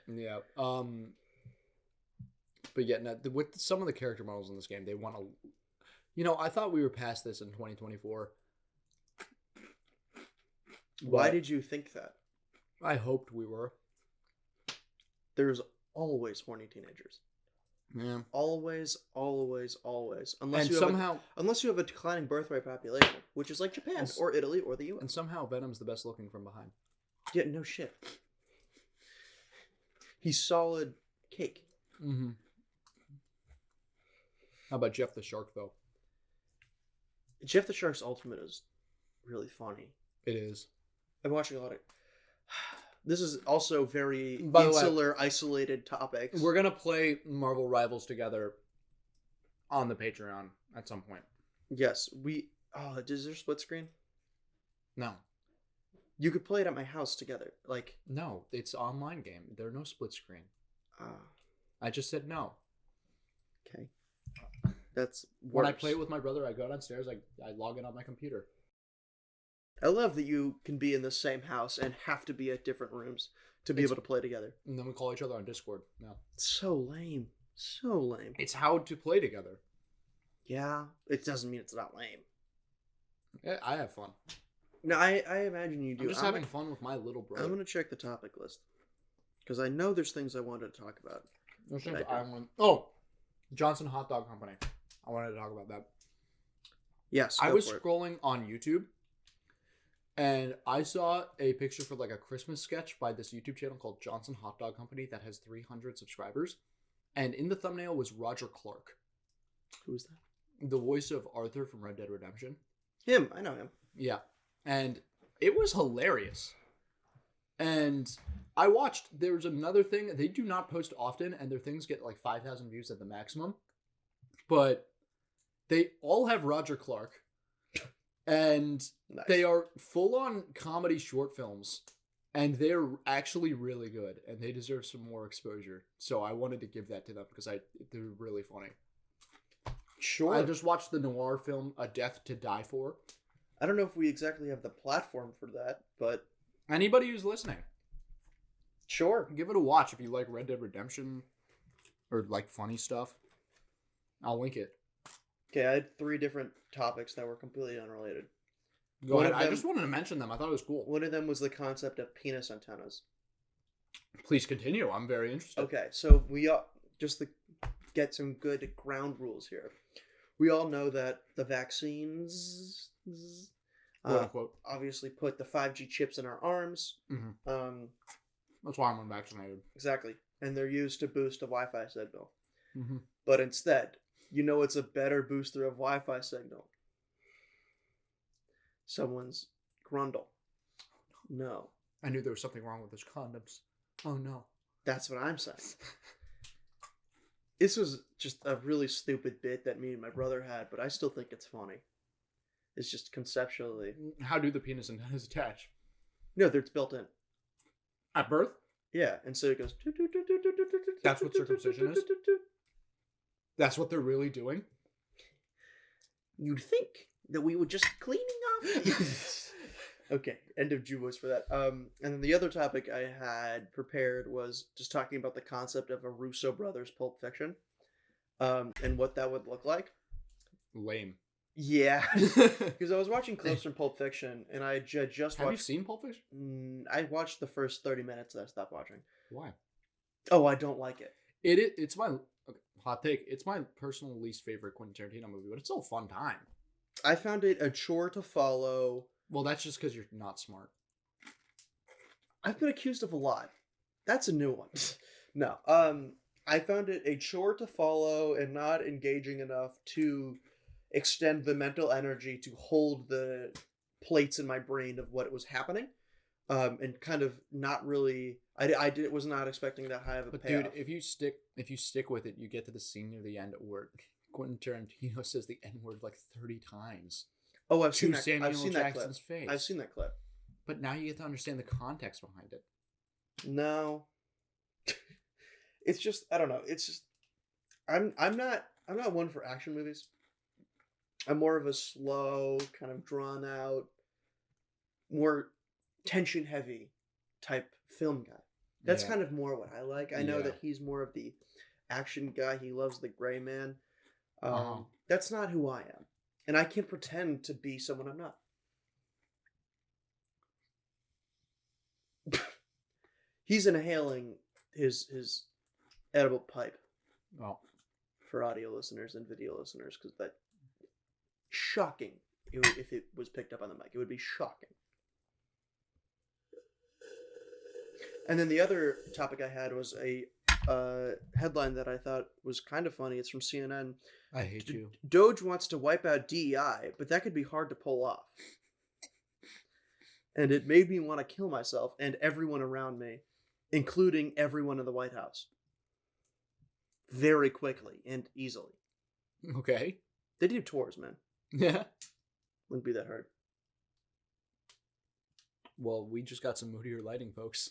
Yeah. But yeah, no, with some of the character models in this game, they want to... You know, I thought we were past this in 2024. Why did you think that? I hoped we were. There's always horny teenagers. Yeah. Always. And somehow... Unless you have a declining birth rate population, which is like Japan or Italy or the US. And somehow Venom's the best looking from behind. Yeah, no shit. He's solid cake. Mm-hmm. How about Jeff the Shark, though? Jeff the Shark's Ultimate is really funny. It is. I'm watching a lot of... This is also very insular, isolated topics. We're going to play Marvel Rivals together on the Patreon at some point. Yes, we... Oh, is there split screen? No. You could play it at my house together. Like... No, it's an online game. There are no split screen. Ah. I just said no. Okay. That's worse. When I play it with my brother, I go downstairs, I log in on my computer. I love that you can be in the same house and have to be at different rooms to be able to play together. And then we call each other on Discord. No. So lame. So lame. It's how to play together. Yeah. It doesn't mean it's not lame. Yeah, I have fun. No, I imagine you do. I'm just having fun with my little brother. I'm going to check the topic list. Because I know there's things I wanted to talk about. Oh! Johnson Hot Dog Company. I wanted to talk about that. Yes, I was scrolling on YouTube, and I saw a picture for like a Christmas sketch by this YouTube channel called Johnson Hot Dog Company that has 300 subscribers. And in the thumbnail was Roger Clark. Who's that? The voice of Arthur from Red Dead Redemption. Him. I know him. Yeah. And it was hilarious. And I watched, there's another thing, they do not post often, and their things get like 5,000 views at the maximum. But they all have Roger Clark. And Nice. They are full-on comedy short films. And they're actually really good. And they deserve some more exposure. So I wanted to give that to them because they're really funny. Sure. I just watched the noir film A Death to Die For. I don't know if we exactly have the platform for that, but... Anybody who's listening. Sure. Give it a watch if you like Red Dead Redemption or like funny stuff. I'll link it. Okay, I had 3 different topics that were completely unrelated. Go ahead. I just wanted to mention them. I thought it was cool. One of them was the concept of penis antennas. Please continue. I'm very interested. Okay, so we just to get some good ground rules here. We all know that the vaccines, Quote unquote. obviously put the 5G chips in our arms. Mm-hmm. That's why I'm unvaccinated. Exactly, and they're used to boost a Wi-Fi signal. Mm-hmm. But instead, you know it's a better booster of Wi-Fi signal. Someone's grundle. No. I knew there was something wrong with those condoms. Oh no. That's what I'm saying. This was just a really stupid bit that me and my brother had, but I still think it's funny. It's just conceptually. How do the penis antennas attach? No, it's built in. At birth? Yeah, and so it goes. That's what circumcision is? That's what they're really doing? You'd think that we were just cleaning off. Okay, end of Jew voice for that. And then the other topic I had prepared was just talking about the concept of a Russo brothers Pulp Fiction, and what that would look like. Lame. Yeah, because I was watching clips from Pulp Fiction, and I just watched... Have you seen Pulp Fiction? I watched the first 30 minutes, and I stopped watching. Why? Oh, I don't like it. It's my... Okay, hot take. It's my personal least favorite Quentin Tarantino movie, but it's still a fun time. I found it a chore to follow. Well, that's just because you're not smart. I've been accused of a lot. That's a new one. No. I found it a chore to follow and not engaging enough to extend the mental energy to hold the plates in my brain of what was happening, and kind of not really. Was not expecting that high of a payoff. Dude, if you stick with it, you get to the scene near the end where Quentin Tarantino says the N word like 30 times. Oh, I've seen that. Samuel I've seen that clip. Jackson's face. I've seen that clip. But now you get to understand the context behind it. No, it's just I don't know. It's just I'm not one for action movies. I'm more of a slow, kind of drawn out, more tension heavy type film guy. That's kind of more what I like. I know that he's more of the action guy. He loves the gray man. That's not who I am. And I can't pretend to be someone I'm not. He's inhaling his edible pipe. Oh. For audio listeners and video listeners, because that shocking if it was picked up on the mic. It would be shocking. And then the other topic I had was a headline that I thought was kind of funny. It's from CNN. I hate you. Doge wants to wipe out DEI, but that could be hard to pull off. And it made me want to kill myself and everyone around me, including everyone in the White House. Very quickly and easily. Okay. They do tours, man. Yeah. Wouldn't be that hard. Well, we just got some moodier lighting, folks.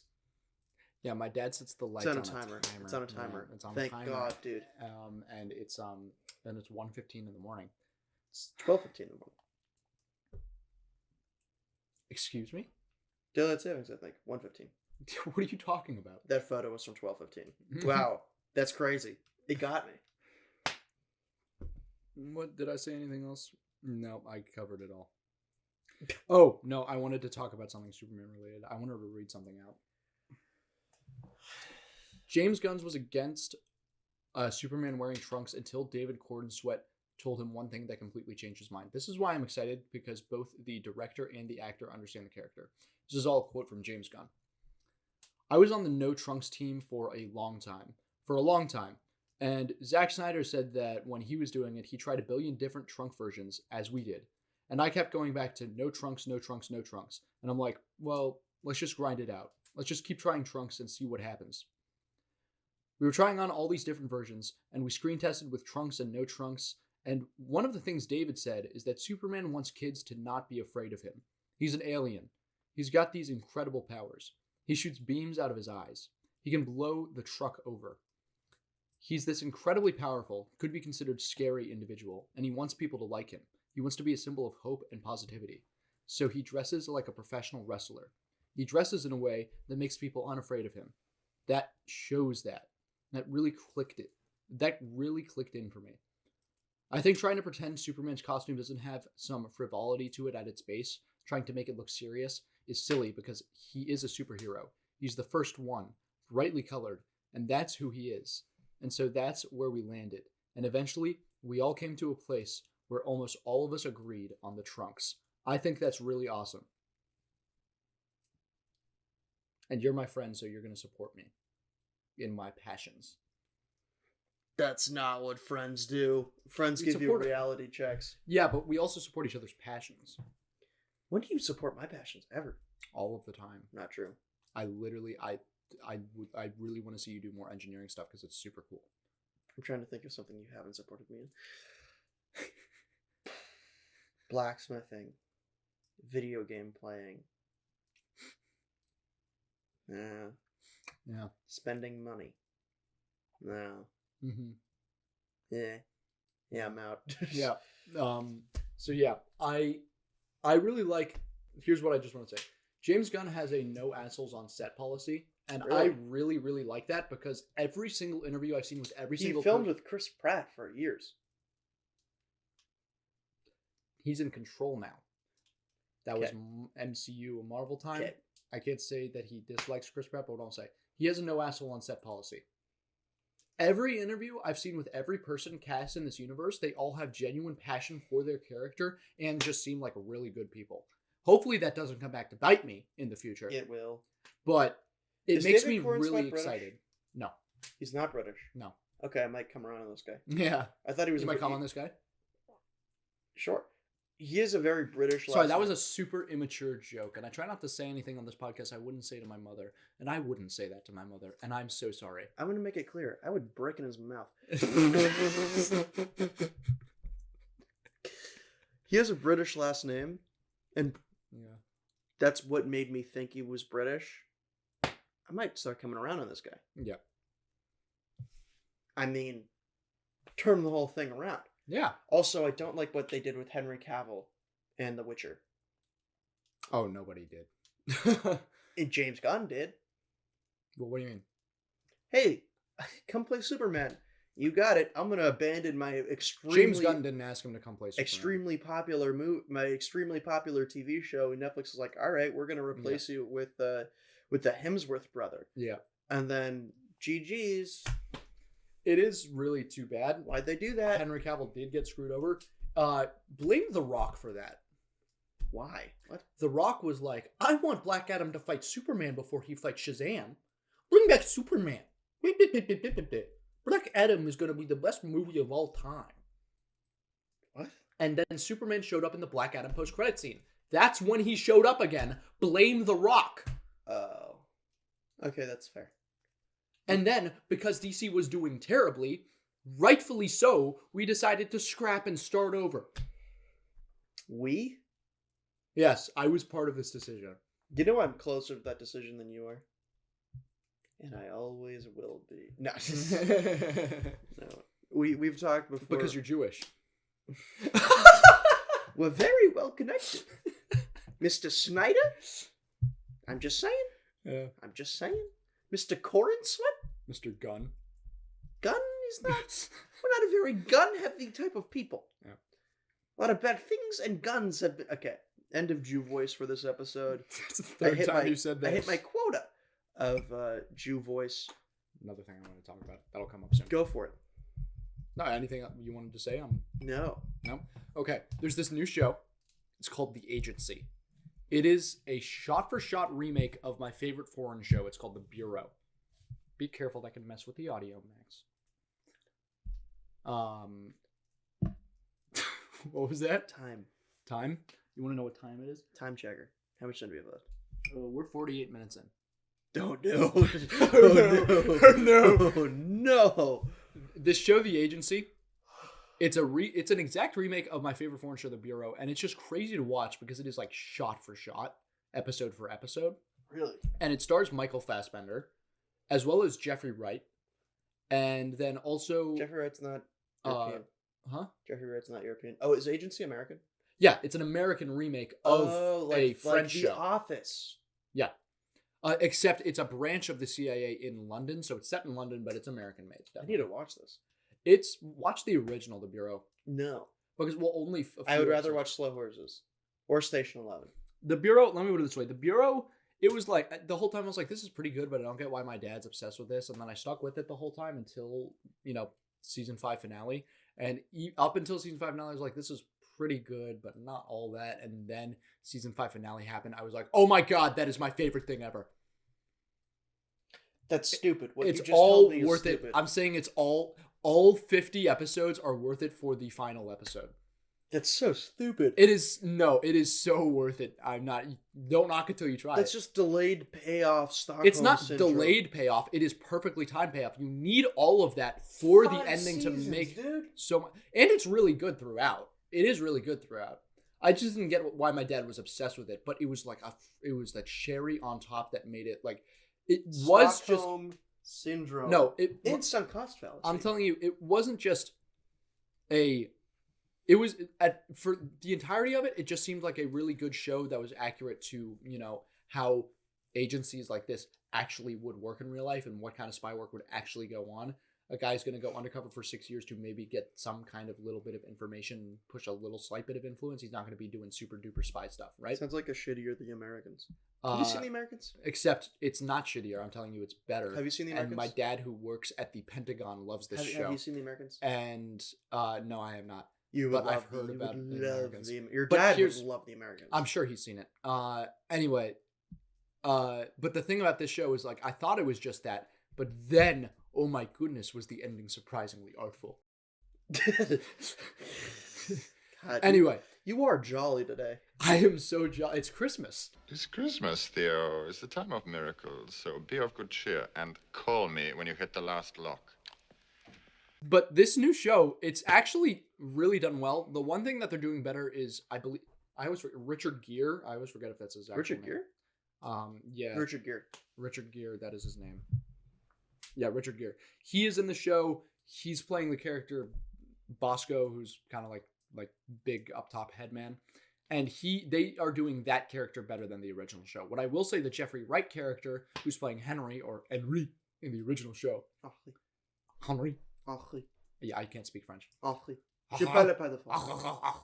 Yeah, my dad sets the lights on a timer. It's on a timer. Yeah, it's on Thank a timer. God, dude. And it's 1:15 in the morning. It's 12:15 in the morning. Excuse me? Daylight savings, I think. 1:15. What are you talking about? That photo was from 12:15. Wow, that's crazy. It got me. What did I say? Anything else? No, I covered it all. Oh no, I wanted to talk about something Superman related. I wanted to read something out. James Gunn was against Superman wearing trunks until David Cornsweet told him one thing that completely changed his mind. This is why I'm excited, because both the director and the actor understand the character. This is all a quote from James Gunn. I was on the no trunks team for a long time. And Zack Snyder said that when he was doing it, he tried 1 billion different trunk versions, as we did. And I kept going back to no trunks, no trunks, no trunks. And I'm like, well, let's just grind it out. Let's just keep trying trunks and see what happens. We were trying on all these different versions, and we screen tested with trunks and no trunks. And one of the things David said is that Superman wants kids to not be afraid of him. He's an alien. He's got these incredible powers. He shoots beams out of his eyes. He can blow the truck over. He's this incredibly powerful, could be considered scary individual, and he wants people to like him. He wants to be a symbol of hope and positivity. So he dresses like a professional wrestler. He dresses in a way that makes people unafraid of him. That shows that. That really clicked in for me. I think trying to pretend Superman's costume doesn't have some frivolity to it at its base, trying to make it look serious, is silly because he is a superhero. He's the first one, brightly colored, and that's who he is. And so that's where we landed. And eventually, we all came to a place where almost all of us agreed on the trunks. I think that's really awesome. And you're my friend, so you're going to support me in my passions. That's not what friends do. Friends give you reality checks. Yeah, but we also support each other's passions. When do you support my passions? Ever? All of the time. Not true. I really want to see you do more engineering stuff because it's super cool. I'm trying to think of something you haven't supported me in. Blacksmithing. Video game playing. Yeah. Spending money. No. Mm-hmm. Yeah, I'm out. Yeah. So yeah, I really like. Here's what I just want to say. James Gunn has a no assholes on set policy, and really? I really, really like that because every single interview I've seen with every single he filmed with Chris Pratt for years. He's in control now. That was MCU Marvel time. Okay. I can't say that he dislikes Chris Pratt, but what I'll say, he has a no asshole on set policy. Every interview I've seen with every person cast in this universe, they all have genuine passion for their character and just seem like really good people. Hopefully that doesn't come back to bite me in the future. It will. But it makes me really excited. No. He's not British? No. Okay, I might come around on this guy. Yeah. I thought he was... You might come on this guy? Sure. He is a very British. Sorry, that was a super immature joke, and I try not to say anything on this podcast I wouldn't say to my mother, and I wouldn't say that to my mother, and I'm so sorry. I'm gonna make it clear. I would break in his mouth. He has a British last name, and that's what made me think he was British. I might start coming around on this guy. Yeah. I mean, turn the whole thing around. Yeah. Also, I don't like what they did with Henry Cavill and The Witcher. Oh, nobody did. And James Gunn did. Well, what do you mean? Hey, come play Superman. You got it. I'm gonna abandon my extremely James Gunn didn't ask him to come play Superman. My extremely popular TV show. And Netflix is like, all right, we're gonna replace you with the Hemsworth brother. Yeah. And then GG's. It is really too bad. Why'd they do that? Henry Cavill did get screwed over. Blame The Rock for that. Why? What? The Rock was like, I want Black Adam to fight Superman before he fights Shazam. Bring back Superman. Black Adam is going to be the best movie of all time. What? And then Superman showed up in the Black Adam post-credit scene. That's when he showed up again. Blame The Rock. Oh. Okay, that's fair. And then, because DC was doing terribly, rightfully so, we decided to scrap and start over. We? Yes, I was part of this decision. You know I'm closer to that decision than you are? And I always will be. No. No. We've talked before. Because you're Jewish. We're very well connected. Mr. Snyder? I'm just saying. Yeah. I'm just saying. Mr. Corrin Sweat? Mr. Gunn. Gun is not... We're not a very gun-heavy type of people. Yeah. A lot of bad things and guns have been... Okay. End of Jew voice for this episode. It's the third time you said that. I hit my quota of Jew voice. Another thing I want to talk about. That'll come up soon. Go for it. No, anything you wanted to say? No. No? Okay. There's this new show. It's called The Agency. It is a shot-for-shot remake of my favorite foreign show. It's called The Bureau. Be careful, that can mess with the audio, Max. What was that? Time? You want to know what time it is? Time checker. How much time do we have left? We're 48 minutes in. Oh, no. Oh, no. Oh, no. This show, The Agency, it's an exact remake of my favorite foreign show, The Bureau, and it's just crazy to watch because it is like shot for shot, episode for episode. Really? And it stars Michael Fassbender, as well as Jeffrey Wright, and then also Jeffrey Wright's not European. Jeffrey Wright's not European. Oh, is Agency American? Yeah, it's an American remake of a French show. The Office. Yeah. Except it's a branch of the CIA in London, so it's set in London, but it's American made. I need to watch this. Watch the original, The Bureau. No. Because only a few I would rather episodes. watch Slow Horses. Or Station 11. The Bureau, let me put it this way. The Bureau, it was like, the whole time I was like, this is pretty good, but I don't get why my dad's obsessed with this. And then I stuck with it the whole time until, season 5 finale. And up until season 5 finale, I was like, this is pretty good, but not all that. And then season 5 finale happened. I was like, oh my God, that is my favorite thing ever. That's stupid. What It's you just all told me is worth stupid. it. I'm saying it's all 50 episodes are worth it for the final episode. That's so stupid. It is so worth it. Don't knock it till you try That's it. just delayed payoff Stockholm It's not syndrome. delayed payoff. It is perfectly timed payoff. You need all of that for 5 the ending seasons, to make dude. so much. And it's really good throughout. It is really good throughout. I just didn't get why my dad was obsessed with it, but it was like it was that cherry on top that made it like it was Stockholm syndrome. No, it's sunk cost fallacy. I'm telling you, it wasn't just for the entirety of it, it just seemed like a really good show that was accurate to, how agencies like this actually would work in real life and what kind of spy work would actually go on. A guy's going to go undercover for 6 years to maybe get some kind of little bit of information and push a little slight bit of influence. He's not going to be doing super duper spy stuff, right? Sounds like a shittier The Americans. Have you seen The Americans? Except it's not shittier. I'm telling you, it's better. Have you seen The Americans? And my dad, who works at the Pentagon, loves this show. Have you seen The Americans? And no, I have not. I've heard about The Americans. Your But dad would love The Americans. I'm sure he's seen it. Anyway, but the thing about this show is like I thought it was just that, but then oh my goodness, was the ending surprisingly artful. Anyway, you are jolly today. I am so jolly. It's Christmas. It's Christmas, Theo. It's the time of miracles, so be of good cheer and call me when you hit the last lock. But this new show, it's actually really done well. The one thing that they're doing better is, I believe, I always forget, Richard Gere. I always forget if that's his actual Richard name. Gere? Yeah. Richard Gere. Richard Gere, that is his name. Yeah, Richard Gere. He is in the show. He's playing the character Bosco, who's kind of like big up top head man. And they are doing that character better than the original show. What I will say, the Jeffrey Wright character, who's playing Henry or Henry in the original show. Henry. Henri. Yeah, I can't speak French. Henri. Je parle pas de français.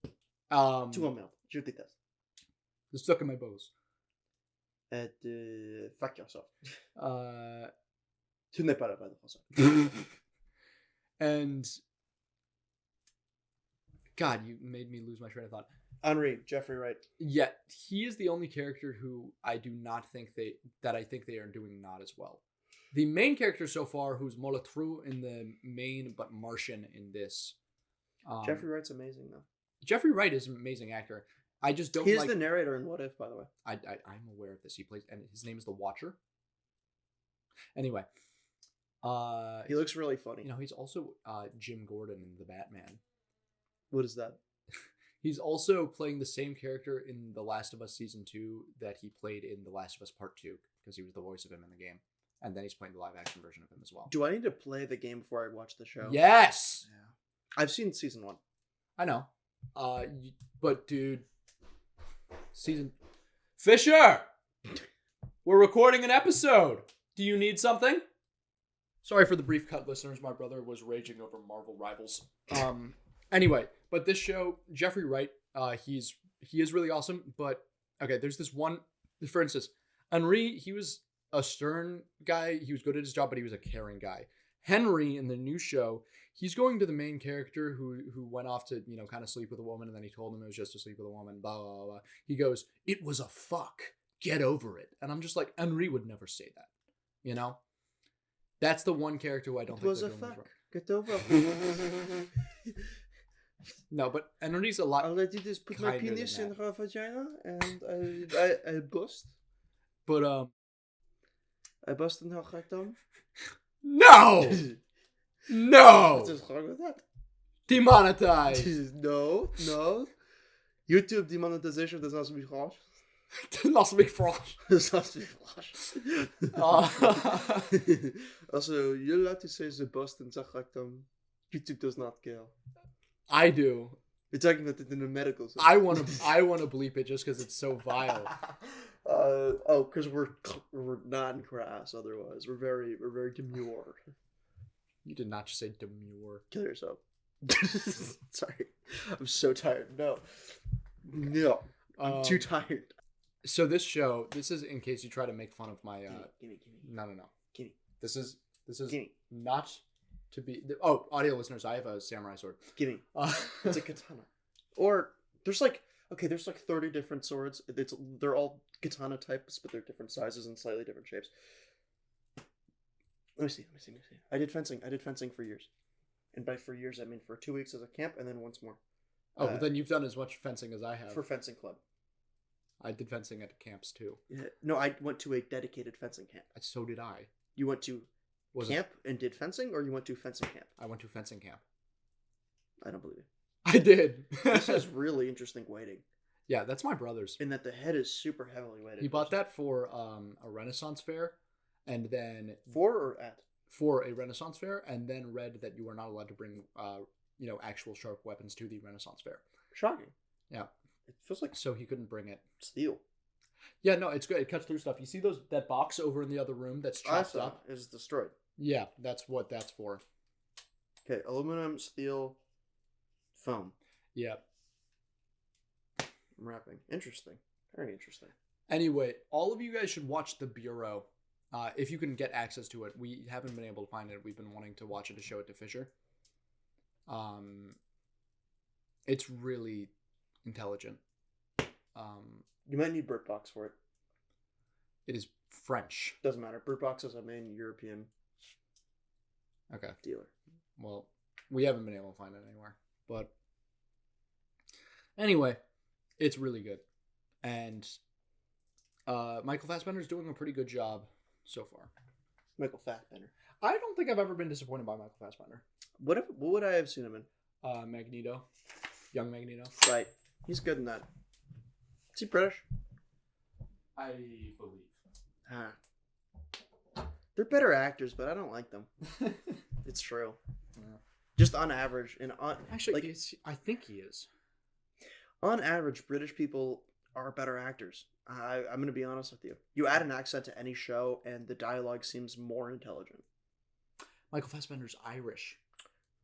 Tu Um, m'emmerdes. Je déteste. it's stuck in my bows. Fuck yourself. Uh, Tu ne parles pas de français. and God, you made me lose my train of thought. Henri, Jeffrey Wright. Yeah, he is the only character who I do not think I think they are doing not as well. The main character so far, who's Molatru in the main, but Martian in this. Jeffrey Wright's amazing, though. Jeffrey Wright is an amazing actor. I just don't. He's the narrator in What If, by the way. I'm aware of this. He plays, and his name is the Watcher. Anyway, He looks really funny. you know, he's also Jim Gordon in the Batman. What is that? He's also playing the same character in The Last of Us Season 2 that he played in The Last of Us Part 2, because he was the voice of him in the game. And then he's playing the live action version of him as well. Do I need to play the game before I watch the show? Yes! Yeah. I've seen season 1. I know. But dude, Fisher! We're recording an episode! Do you need something? Sorry for the brief cut, listeners. My brother was raging over Marvel Rivals. Anyway, but this show, Jeffrey Wright, he is really awesome. But okay, there's this one. For instance, Henri, he was a stern guy. He was good at his job, but he was a caring guy. Henry in the new show, he's going to the main character who went off to, you know, kind of sleep with a woman, and then he told him it was just to sleep with a woman. Blah blah blah. He goes, "It was a fuck. Get over it." And I'm just like, Henri would never say that. You know, that's the one character who I don't think was a they're doing fuck. this Get over right. No, but Henri's a lot. All I did is put my kinder than penis in that. her vagina and I bust. But I bust in her rectum. no, no, What is wrong with that? demonetized. No. YouTube demonetization does not speak French. Not speak French. Does not speak French. Also, you're allowed to say the bust in the rectum. YouTube does not care. I do. You're talking about it in the medical system. I want to bleep it just because it's so vile. Because we're non-crass. Otherwise, we're very demure. You did not just say demure. Kill yourself. Sorry, I'm so tired. No, I'm too tired. So this show, this is in case you try to make fun of my. Gimme. No. Gimme. This is Gimme. not to be. Oh, audio listeners, I have a samurai sword. Gimme. It's a katana. Or there's like 30 different swords. They're all katana types, but they're different sizes and slightly different shapes. Let me see. I did fencing for years. And by for years, I mean for 2 weeks as a camp and then once more. Oh, but then you've done as much fencing as I have. For fencing club. I did fencing at camps too. Yeah. No, I went to a dedicated fencing camp. So did I. You went to camp and did fencing, or you went to fencing camp? I went to fencing camp. I don't believe it. I did. This has really interesting weighting. Yeah, that's my brother's. In that the head is super heavily weighted. He bought that for a Renaissance fair, and then For or at? For a Renaissance fair, and then read that you are not allowed to bring actual sharp weapons to the Renaissance fair. Shocking. Yeah. It feels like So he couldn't bring it. steel. Yeah, no, it's good. It cuts through stuff. You see that box over in the other room that's chopped up? Is destroyed. Yeah, that's what that's for. Okay, aluminum, steel, foam. Yeah. Wrapping. Interesting. Very interesting. Anyway, all of you guys should watch The Bureau. If you can get access to it. We haven't been able to find it. We've been wanting to watch it to show it to Fisher. It's really intelligent. You might need Bird Box for it. It is French. Doesn't matter. Bird Box is a main European Okay. dealer. Well, we haven't been able to find it anywhere. But Anyway, it's really good. And Michael Fassbender's doing a pretty good job so far. Michael Fassbender. I don't think I've ever been disappointed by Michael Fassbender. What would I have seen him in? Magneto. Young Magneto. Right. He's good in that. Is he British? I believe. They're better actors, but I don't like them. It's true. Yeah. Just on average, Actually, like, I think he is. on average, British people are better actors. I'm going to be honest with you. You add an accent to any show, and the dialogue seems more intelligent. Michael Fassbender's Irish.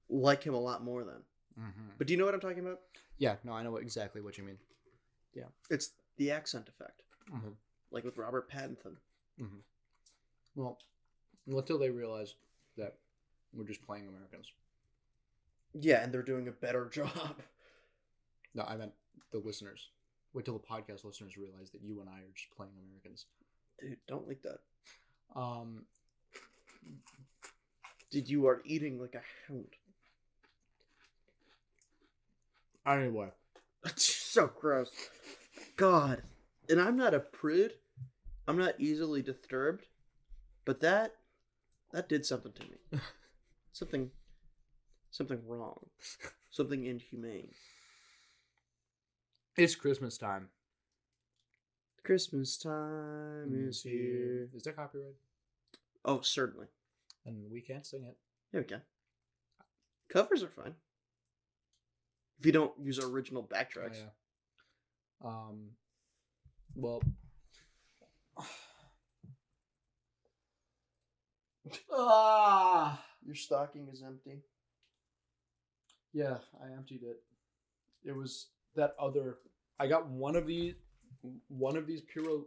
Like him a lot more then. Mm-hmm. But do you know what I'm talking about? Yeah, no, I know exactly what you mean. Yeah. It's the accent effect. Mm-hmm. Like with Robert Pattinson. Mm-hmm. Well, until they realize that we're just playing Americans. Yeah, and they're doing a better job. No, I meant the listeners. Wait till the podcast listeners realize that you and I are just playing Americans. Dude, don't like that. Um, Dude, you are eating like a hound. Anyway. That's so gross. God. And I'm not a prude. I'm not easily disturbed. But that did something to me. Something wrong. Something inhumane. It's Christmas time. Christmas time is here. Is that copyright? Oh, certainly. And we can't sing it. Yeah, we can. Covers are fine. If you don't use original backtracks. Oh, yeah. Well. Your stocking is empty. Yeah, I emptied it. It was that other. I got one of these pirouette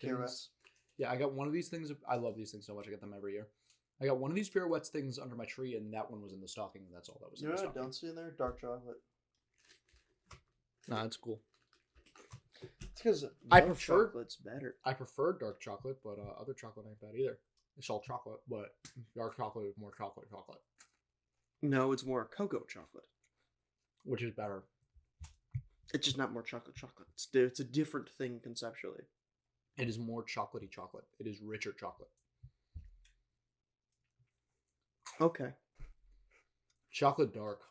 Pirouettes. Yeah, I got one of these things. I love these things so much. I get them every year. I got one of these pirouettes things under my tree, and that one was in the stocking. That's all that was in the stocking. Don't see in there? Dark chocolate. Nah, it's cool. It's because I prefer chocolate's better. I prefer dark chocolate, but other chocolate ain't bad either. It's all chocolate, but dark chocolate is more chocolate. No, it's more cocoa chocolate. Which is better? It's just not more chocolate. It's a different thing conceptually. It is more chocolatey chocolate. It is richer chocolate. Okay. Chocolate dark.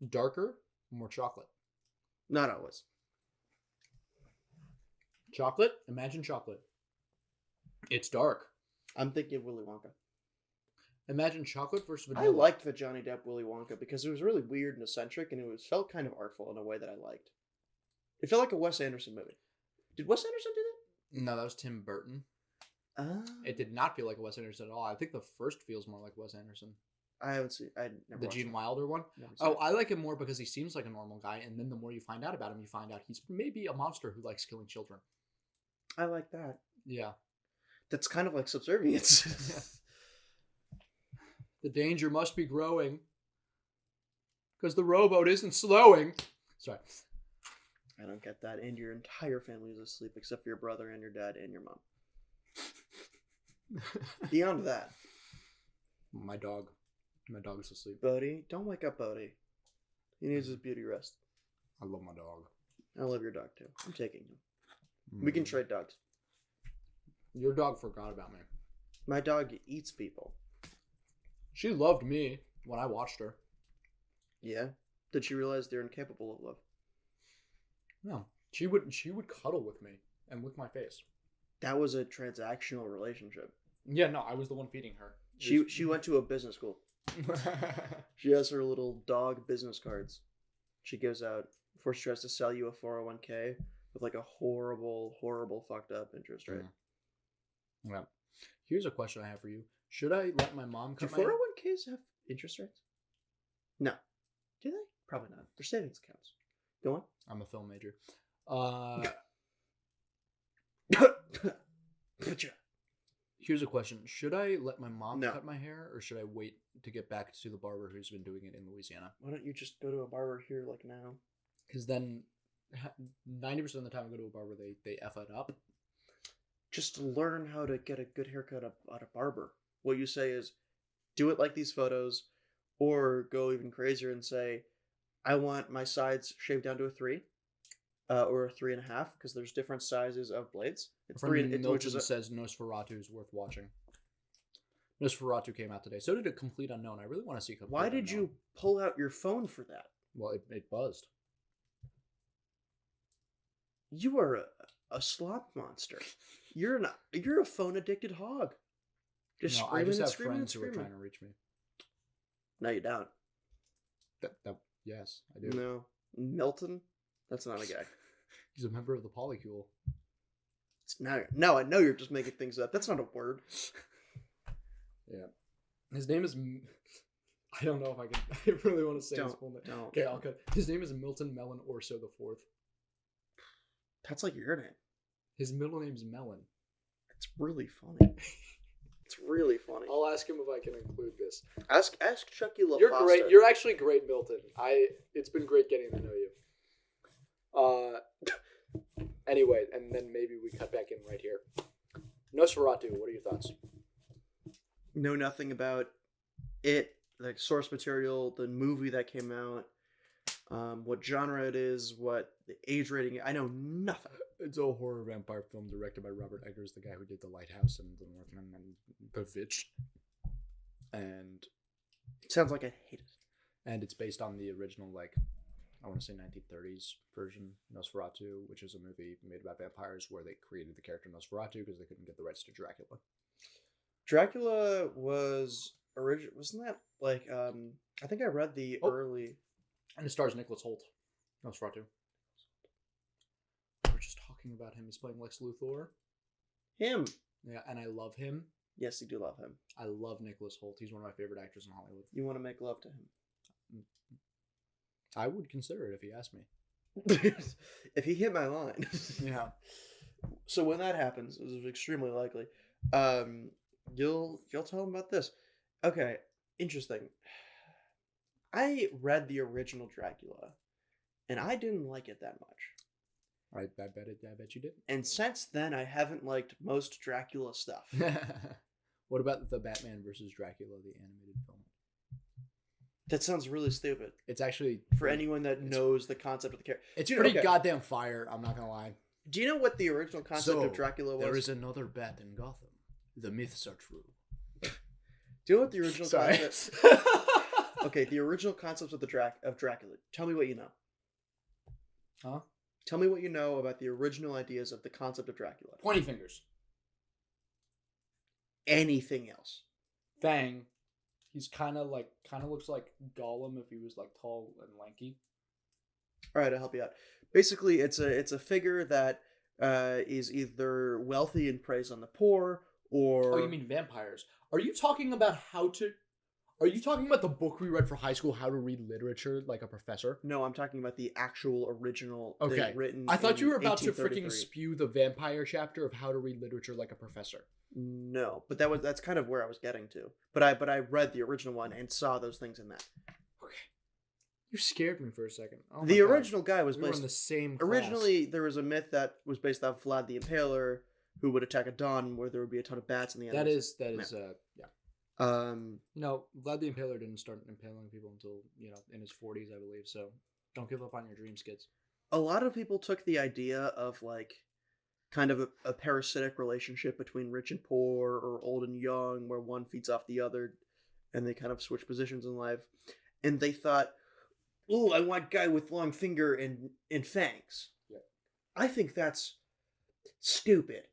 Darker, more chocolate. Not always. Chocolate? Imagine chocolate. It's dark. I'm thinking of Willy Wonka. Imagine chocolate versus vanilla. I liked the Johnny Depp Willy Wonka because it was really weird and eccentric, and it felt kind of artful in a way that I liked. It felt like a Wes Anderson movie. Did Wes Anderson do that? No, that was Tim Burton. Oh. It did not feel like a Wes Anderson at all. I think the first feels more like Wes Anderson. I haven't seen. I never. The watched Gene it. Wilder one. Oh, I like him more because he seems like a normal guy, and then the more you find out about him, you find out he's maybe a monster who likes killing children. I like that. Yeah. That's kind of like subservience. The danger must be growing. Because the rowboat isn't slowing. Sorry. I don't get that. And your entire family is asleep except for your brother and your dad and your mom. Beyond that. My dog. My dog is asleep. Bodie, don't wake up Bodie. He needs his beauty rest. I love my dog. I love your dog too. I'm taking him. We can trade dogs. Your dog forgot about me. My dog eats people. She loved me when I watched her. Yeah? Did she realize they're incapable of love? No. She would cuddle with me and lick my face. That was a transactional relationship. Yeah, no, I was the one feeding her. She went to a business school. She has her little dog business cards. She gives out before she tries to sell you a 401k with like a horrible, horrible fucked up interest rate. Yeah. Here's a question I have for you. Should I let my mom Do cut my 401ks have interest rates? No. Do they? Probably not. They're savings accounts. Go on. I'm a film major. Here's a question. Should I let my mom cut my hair, or should I wait to get back to the barber who's been doing it in Louisiana? Why don't you just go to a barber here like now? Because then 90% of the time I go to a barber, they F it up. Just learn how to get a good haircut at a barber. What you say is, do it like these photos, or go even crazier and say, I want my sides shaved down to a 3, or a 3.5, because there's different sizes of blades. It's From 3, Milton which is says Nosferatu is worth watching. Nosferatu came out today. So did a Complete Unknown. I really want to see Complete Why did Unknown. you pull out your phone for that? Well, it buzzed. You are a slop monster. You're a phone addicted hog. Just No, screaming I just and have screaming friends and who are screaming. trying to reach me. No, you don't. Yes, I do. No, Milton. That's not a guy. He's a member of the Polycule. No, I know you're just making things up. That's not a word. Yeah. His name is... I don't know if I can... I really want to say his full name. Don't. Okay, I'll cut. His name is Milton Mellon Orso the Fourth. That's like your name. His middle name's Mellon. It's really funny. It's really funny. I'll ask him if I can include this. Ask Chucky LaFoster. You're great. You're actually great, Milton. It's been great getting to know you. Anyway, and then maybe we cut back in right here. Nosferatu, what are your thoughts? Know nothing about it, like source material, the movie that came out, what genre it is, what the age rating. I know nothing. It's a horror vampire film directed by Robert Eggers, the guy who did The Lighthouse and The Northman and The Witch. And It sounds like I hate it. And it's based on the original, like, I want to say 1930s version, Nosferatu, which is a movie made about vampires where they created the character Nosferatu because they couldn't get the rights to Dracula. Dracula was original. Wasn't that like I think I read the early. And it stars Nicholas Hoult, Nosferatu. We were just talking about him. He's playing Lex Luthor. Him. Yeah, and I love him. Yes, you do love him. I love Nicholas Hoult. He's one of my favorite actors in Hollywood. You want to make love to him? I would consider it if he asked me. If he hit my line. Yeah. So when that happens, it is extremely likely. You'll tell him about this. Okay, interesting. I read the original Dracula, and I didn't like it that much. I bet you did. And since then, I haven't liked most Dracula stuff. What about the Batman versus Dracula, the animated film? That sounds really stupid. It's actually... For anyone that knows the concept of the character. It's pretty goddamn fire, I'm not gonna lie. Do you know what the original concept of Dracula was? There is another bat in Gotham. The myths are true. Do you know what the original concept... Okay, the original concepts of Dracula. Tell me what you know. Huh? Tell me what you know about the original ideas of the concept of Dracula. Pointy fingers. Anything else? Fang. He's kind of looks like Gollum if he was like tall and lanky. All right, I'll help you out. Basically, it's a figure that is either wealthy and preys on the poor, or... Oh, you mean vampires? Are you talking about Are you talking about the book we read for high school, How to Read Literature Like a Professor? No, I'm talking about the actual original thing written I thought you were about to 1833. freaking spew the vampire chapter of How to Read Literature Like a Professor. No, but that's kind of where I was getting to. But I read the original one and saw those things in that. Okay. You scared me for a second. Oh the original guy was we were based... in the same class. Originally, there was a myth that was based off Vlad the Impaler, who would attack a dawn where there would be a ton of bats in the end. That is, yeah. Vlad the Impaler didn't start impaling people until, in his 40s, I believe. So don't give up on your dreams, kids. A lot of people took the idea of like kind of a parasitic relationship between rich and poor or old and young, where one feeds off the other, and they kind of switch positions in life. And they thought, "Ooh, I want guy with long finger and fangs." Yeah. I think that's stupid.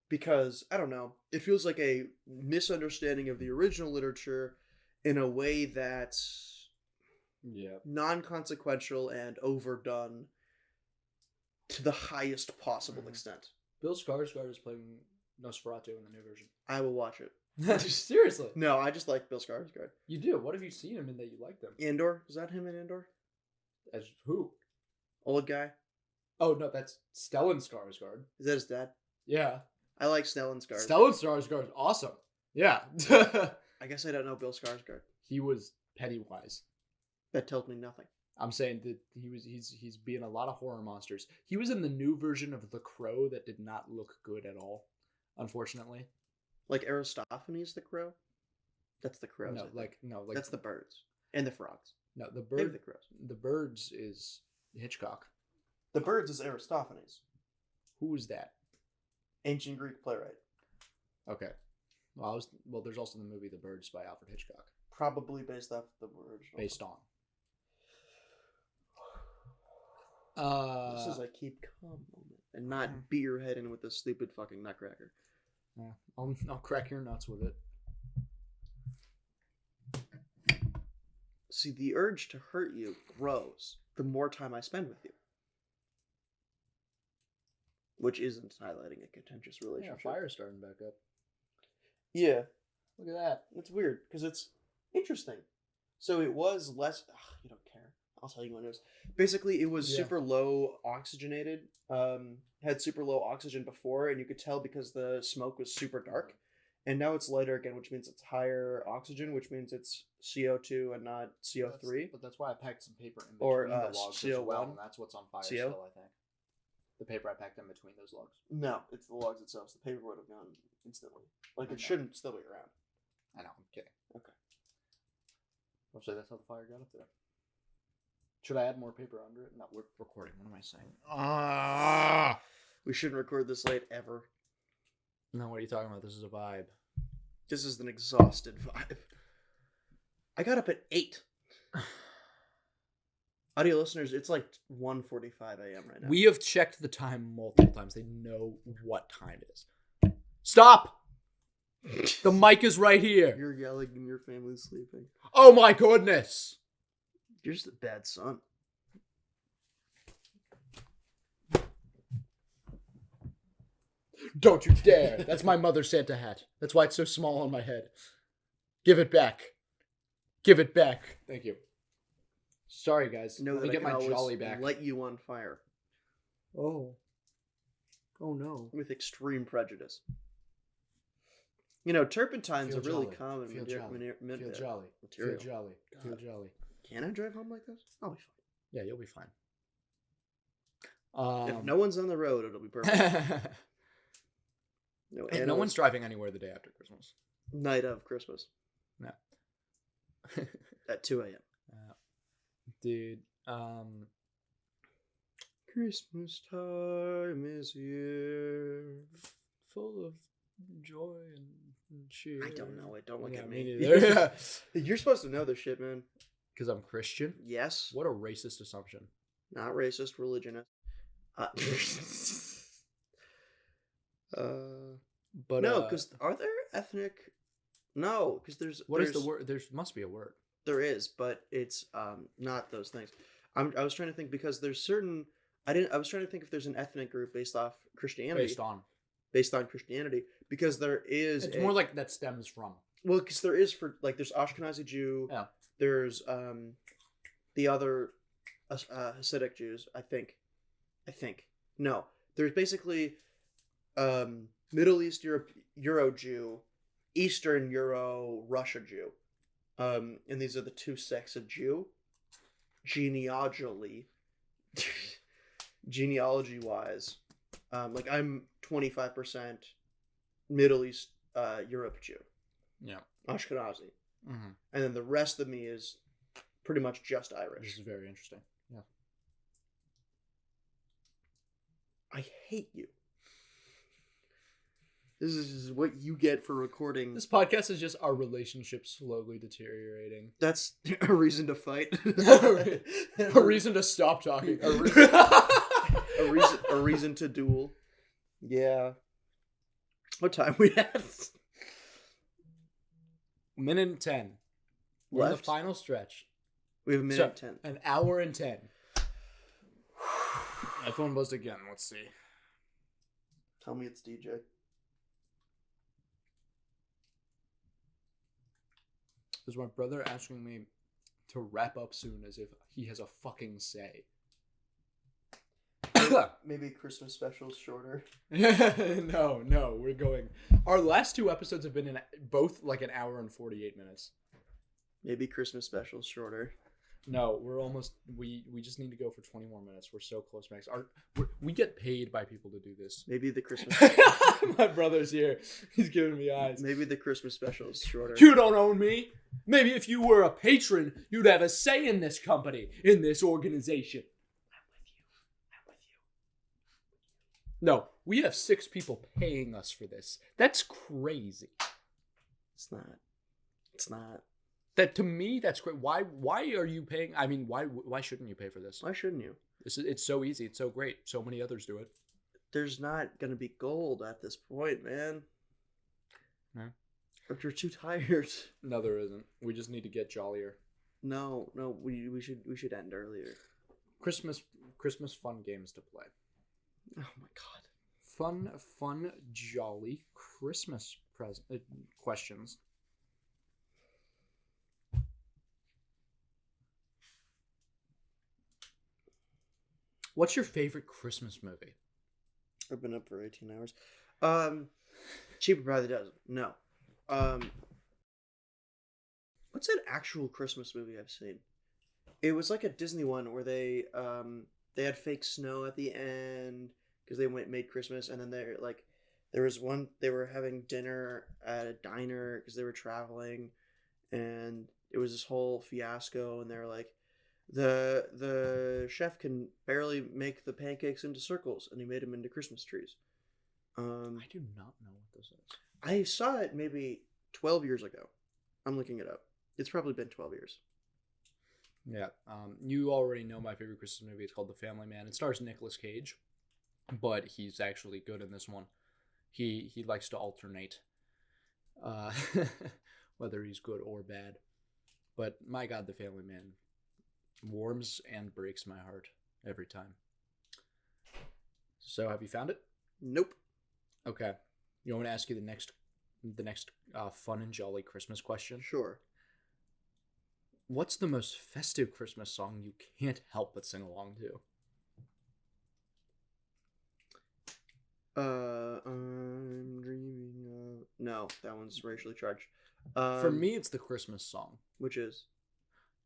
Because, I don't know, it feels like a misunderstanding of the original literature in a way that's non-consequential and overdone to the highest possible extent. Bill Skarsgård is playing Nosferatu in the new version. I will watch it. Seriously? No, I just like Bill Skarsgård. You do? What have you seen him in that you like them? Andor? Is that him in Andor? As who? Old guy? Oh, no, that's Stellan Skarsgård. Is that his dad? Yeah. I like Stellan Skarsgård. Stellan Skarsgård is awesome. Yeah. I guess I don't know Bill Skarsgård. He was Pennywise. That tells me nothing. I'm saying that he's being a lot of horror monsters. He was in the new version of The Crow that did not look good at all, unfortunately. Like Aristophanes the Crow? That's the crows. No, like that's the birds and the frogs. No, the Maybe bird. the crows. The birds is Hitchcock. The birds is Aristophanes, Who is that? ancient Greek playwright. Okay. Well, there's also the movie The Birds by Alfred Hitchcock. Probably based off the original. Based on. This is a keep calm moment, and not beat your head in with this stupid fucking nutcracker. I'll crack your nuts with it. See, the urge to hurt you grows the more time I spend with you. Which isn't highlighting a contentious Yeah, relationship. fire's starting back up. Yeah. Look at that. It's weird, because it's interesting. So it was less... Ugh, you don't care. I'll tell you when it was. Basically, it was super low oxygenated. Had super low oxygen before, and you could tell because the smoke was super dark. And now it's lighter again, which means it's higher oxygen, which means it's CO2 and not CO3. But that's why I packed some paper in between Or, the logs as CO1. well, and that's what's on fire CO? still, I think. The paper I packed in between those logs. No, it's the logs itself. So the paper would have gone instantly. Like, it Okay. shouldn't still be around. I know, I'm kidding. Okay. I'll say that's how the fire got up there. Should I add more paper under it? No, we're recording. What am I saying? We shouldn't record this late ever. No, what are you talking about? This is a vibe. This is an exhausted vibe. I got up at 8. Audio listeners, it's like 1:45 a.m. right now. We have checked the time multiple times. They know what time it is. Stop! The mic is right here. You're yelling and your family's sleeping. Oh my goodness! You're just a bad son. Don't you dare! That's my mother's Santa hat. That's why it's so small on my head. Give it back. Give it back. Thank you. Sorry, guys. Know Let that me I get can my always jolly back. light you on fire Oh. Oh no. with extreme prejudice. You know, turpentines Feel are really jolly. common Feel jolly. Feel jolly. material. Feel jolly. Feel God. jolly. Can I drive home like this? I'll be fine. Yeah, you'll be fine. If no one's on the road, it'll be perfect. No, no one's driving anywhere the day after Christmas. night of Christmas No. at 2 a.m. Dude, Christmas time is here. full of joy and cheer. I don't know it. Don't look Yeah, at me me. neither. You're supposed to know this shit, man. Because I'm Christian? Yes. What a racist assumption. Not racist, religionist. But no, because are there ethnic? No, because there's. What is the there's- word? There must be a word. There is, but it's not those things. I was trying to think because there's certain. I was trying to think if there's an ethnic group based off Christianity. Based on Christianity, because there is. It's more like that stems from. Well, because there is there's Ashkenazi Jew. Yeah. There's the other Hasidic Jews. I think. No, there's basically Middle East Euro Jew, Eastern Euro Russia Jew, and these are the two sects of Jew. Genealogy wise, like I'm 25% Middle East Europe Jew. Yeah. Ashkenazi. Mm-hmm. And then the rest of me is pretty much just This Irish. is very interesting. Yeah. I hate you. This is what you get for recording. This podcast is just our relationship slowly deteriorating. That's a reason to fight. A reason to stop talking. A reason to duel. Yeah. What time we have? Minute and 10. We're in the Left? final stretch. We have a minute 10. An hour and 10. My phone buzzed again. Let's see. Tell me it's DJ. There's my brother asking me to wrap up soon as if he has a fucking say. Maybe Christmas specials shorter. No, we're going. Our last two episodes have been both like an hour and 48 minutes. Maybe Christmas specials shorter. No, we're almost. We just need to go for 20 more minutes. We're so close, Max. We get paid by people to do this. Maybe the Christmas. My brother's here. He's giving me eyes. Maybe the Christmas special is shorter. You don't own me. Maybe if you were a patron, you'd have a say in this company, in this organization. I'm with you. No, we have 6 people paying us for this. That's crazy. It's not. It's not. That to me, that's great. Why are you paying? I mean, why shouldn't you pay for this? Why shouldn't you? It's so easy. It's so great. So many others do it. There's not gonna be gold at this point, man. No. But you're too tired. No, there isn't. We just need to get jollier. No, we should end earlier. Christmas fun games to play. Oh my god. Fun, jolly Christmas questions. What's your favorite Christmas movie? I've been up for 18 hours. Cheaper by the dozen. No. What's an actual Christmas movie I've seen? It was like a Disney one where they had fake snow at the end because they made Christmas, and then there was one they were having dinner at a diner because they were traveling, and it was this whole fiasco, and they were like, the chef can barely make the pancakes into circles, and he made them into Christmas trees. I do not know what this is. I saw it maybe 12 years ago. I'm looking it up. It's probably been 12 years. Yeah. You already know my favorite Christmas movie. It's called The Family Man. It stars Nicolas Cage, but he's actually good in this one. He likes to alternate, whether he's good or bad. But my God, The Family Man warms and breaks my heart every time. So, have you found it? Nope. Okay. You want me to ask you the next fun and jolly Christmas question? Sure. What's the most festive Christmas song you can't help but sing along to? I'm dreaming of... No, that one's racially charged. For me, it's the Christmas song. Which is?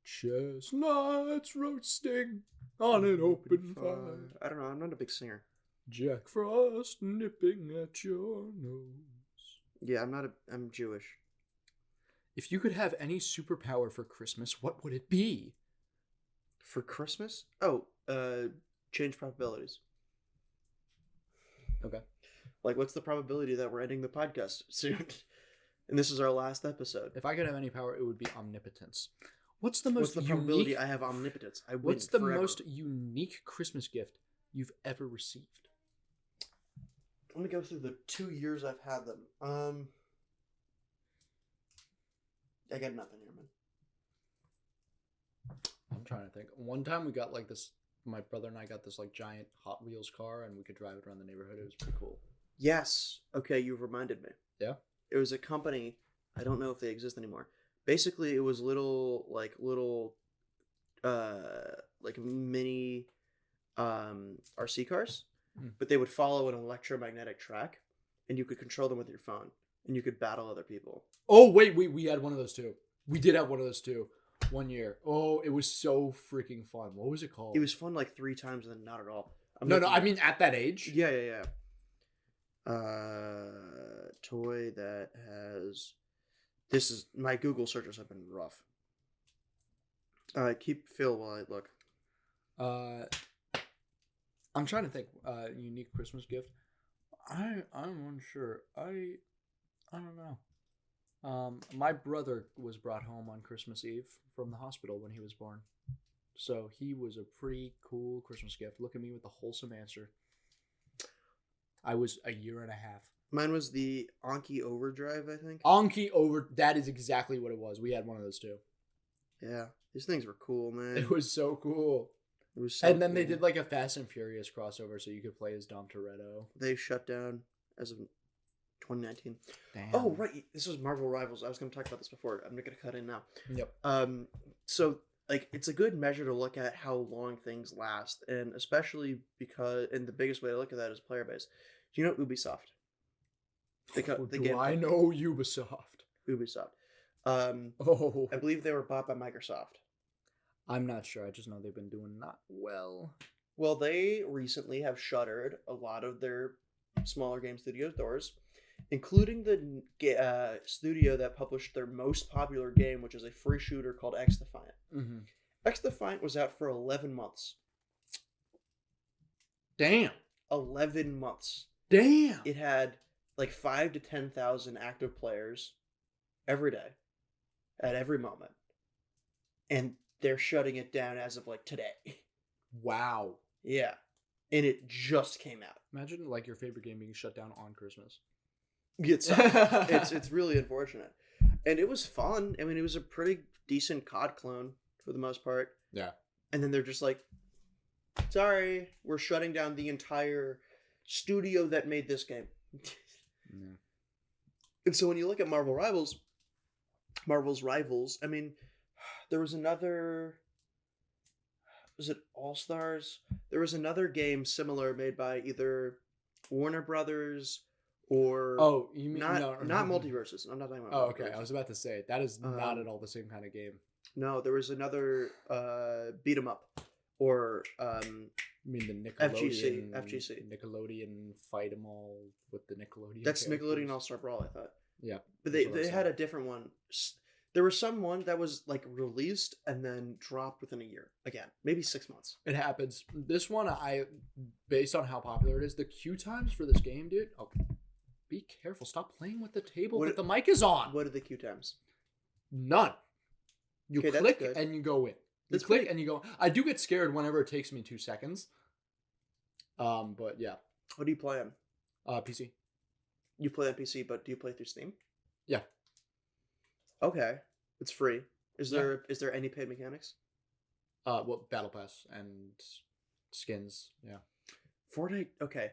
Chestnuts roasting on an open fire. I don't know, I'm not a big singer. Jack Frost nipping at your nose. Yeah, I'm Jewish. If you could have any superpower for Christmas, what would it be? For Christmas? Oh, change probabilities. Okay. Like, what's the probability that we're ending the podcast soon? And this is our last episode. If I could have any power, it would be omnipotence. What's the probability I have omnipotence? I win What's the forever. most unique Christmas gift you've ever received? Let me go through the 2 years I've had them. I got nothing here, man. I'm trying to think. One time we got like this, my brother and I got this like giant Hot Wheels car and we could drive it around the neighborhood. It was pretty cool. Yes. Okay, you've reminded me. Yeah? It was a company, I don't know if they exist anymore. Basically, it was little mini RC cars, but they would follow an electromagnetic track, and you could control them with your phone, and you could battle other people. Oh, wait, we had one of those too. We did have one of those too. 1 year. Oh, it was so freaking fun. What was it called? It was fun like 3 times and then not at all. I mean at that age? Yeah. Toy that has... This is... My Google searches have been rough. Keep Phil while I look. I'm trying to think. Unique Christmas gift. I'm unsure. I don't know. My brother was brought home on Christmas Eve from the hospital when he was born. So he was a pretty cool Christmas gift. Look at me with a wholesome answer. I was a year and a half. Mine was the Anki Overdrive, I think. That is exactly what it was. We had one of those too. Yeah. These things were cool, man. It was so cool. It was so And then cool. they did like a Fast and Furious crossover so you could play as Dom Toretto. They shut down as of 2019. Damn. Oh, right. This was Marvel Rivals. I was going to talk about this before. I'm not going to cut in now. Yep. So, like, it's a good measure to look at how long things last. And especially because, and the biggest way to look at that is player base. Do you know Ubisoft? I know Ubisoft. Ubisoft. Oh. I believe they were bought by Microsoft. I'm not sure. I just know they've been doing not well. Well, they recently have shuttered a lot of their smaller game studios' doors, including the studio that published their most popular game, which is a free shooter called X Defiant. Mm-hmm. X Defiant was out for 11 months. Damn. 11 months. Damn. It had like 5 to 10,000 active players every day, at every moment, and they're shutting it down as of like today. Wow. Yeah, and it just came out. Imagine like your favorite game being shut down on Christmas. It's really unfortunate, and it was fun. I mean, it was a pretty decent COD clone for the most part. Yeah. And then they're just like, sorry, we're shutting down the entire studio that made this game. Yeah. And so when you look at Marvel's Rivals, I mean, there was another, was it All-Stars? There was another game similar made by either Warner Brothers or you mean not Multiverses. I'm not talking about. Oh, okay. Multiverses. I was about to say that is not at all the same kind of game. No, there was another beat 'em up or I mean the Nickelodeon FGC. Nickelodeon fight 'em all with the Nickelodeon. That's characters. Nickelodeon All-Star Brawl, I thought. Yeah. But they had a different one. There was someone that was like released and then dropped within a year. Again, maybe 6 months. It happens. This one, based on how popular it is, the queue times for this game, dude. Oh, be careful. Stop playing with the table that the mic is on. What are the queue times? None. You Okay, click that's good. and you go in. You That's click pretty- and you go. I do get scared whenever it takes me 2 seconds. But yeah. What do you play on? PC. You play on PC, but do you play through Steam? Yeah. Okay, it's free. Is there any paid mechanics? Well, Battle Pass and skins. Yeah. Fortnite. Okay,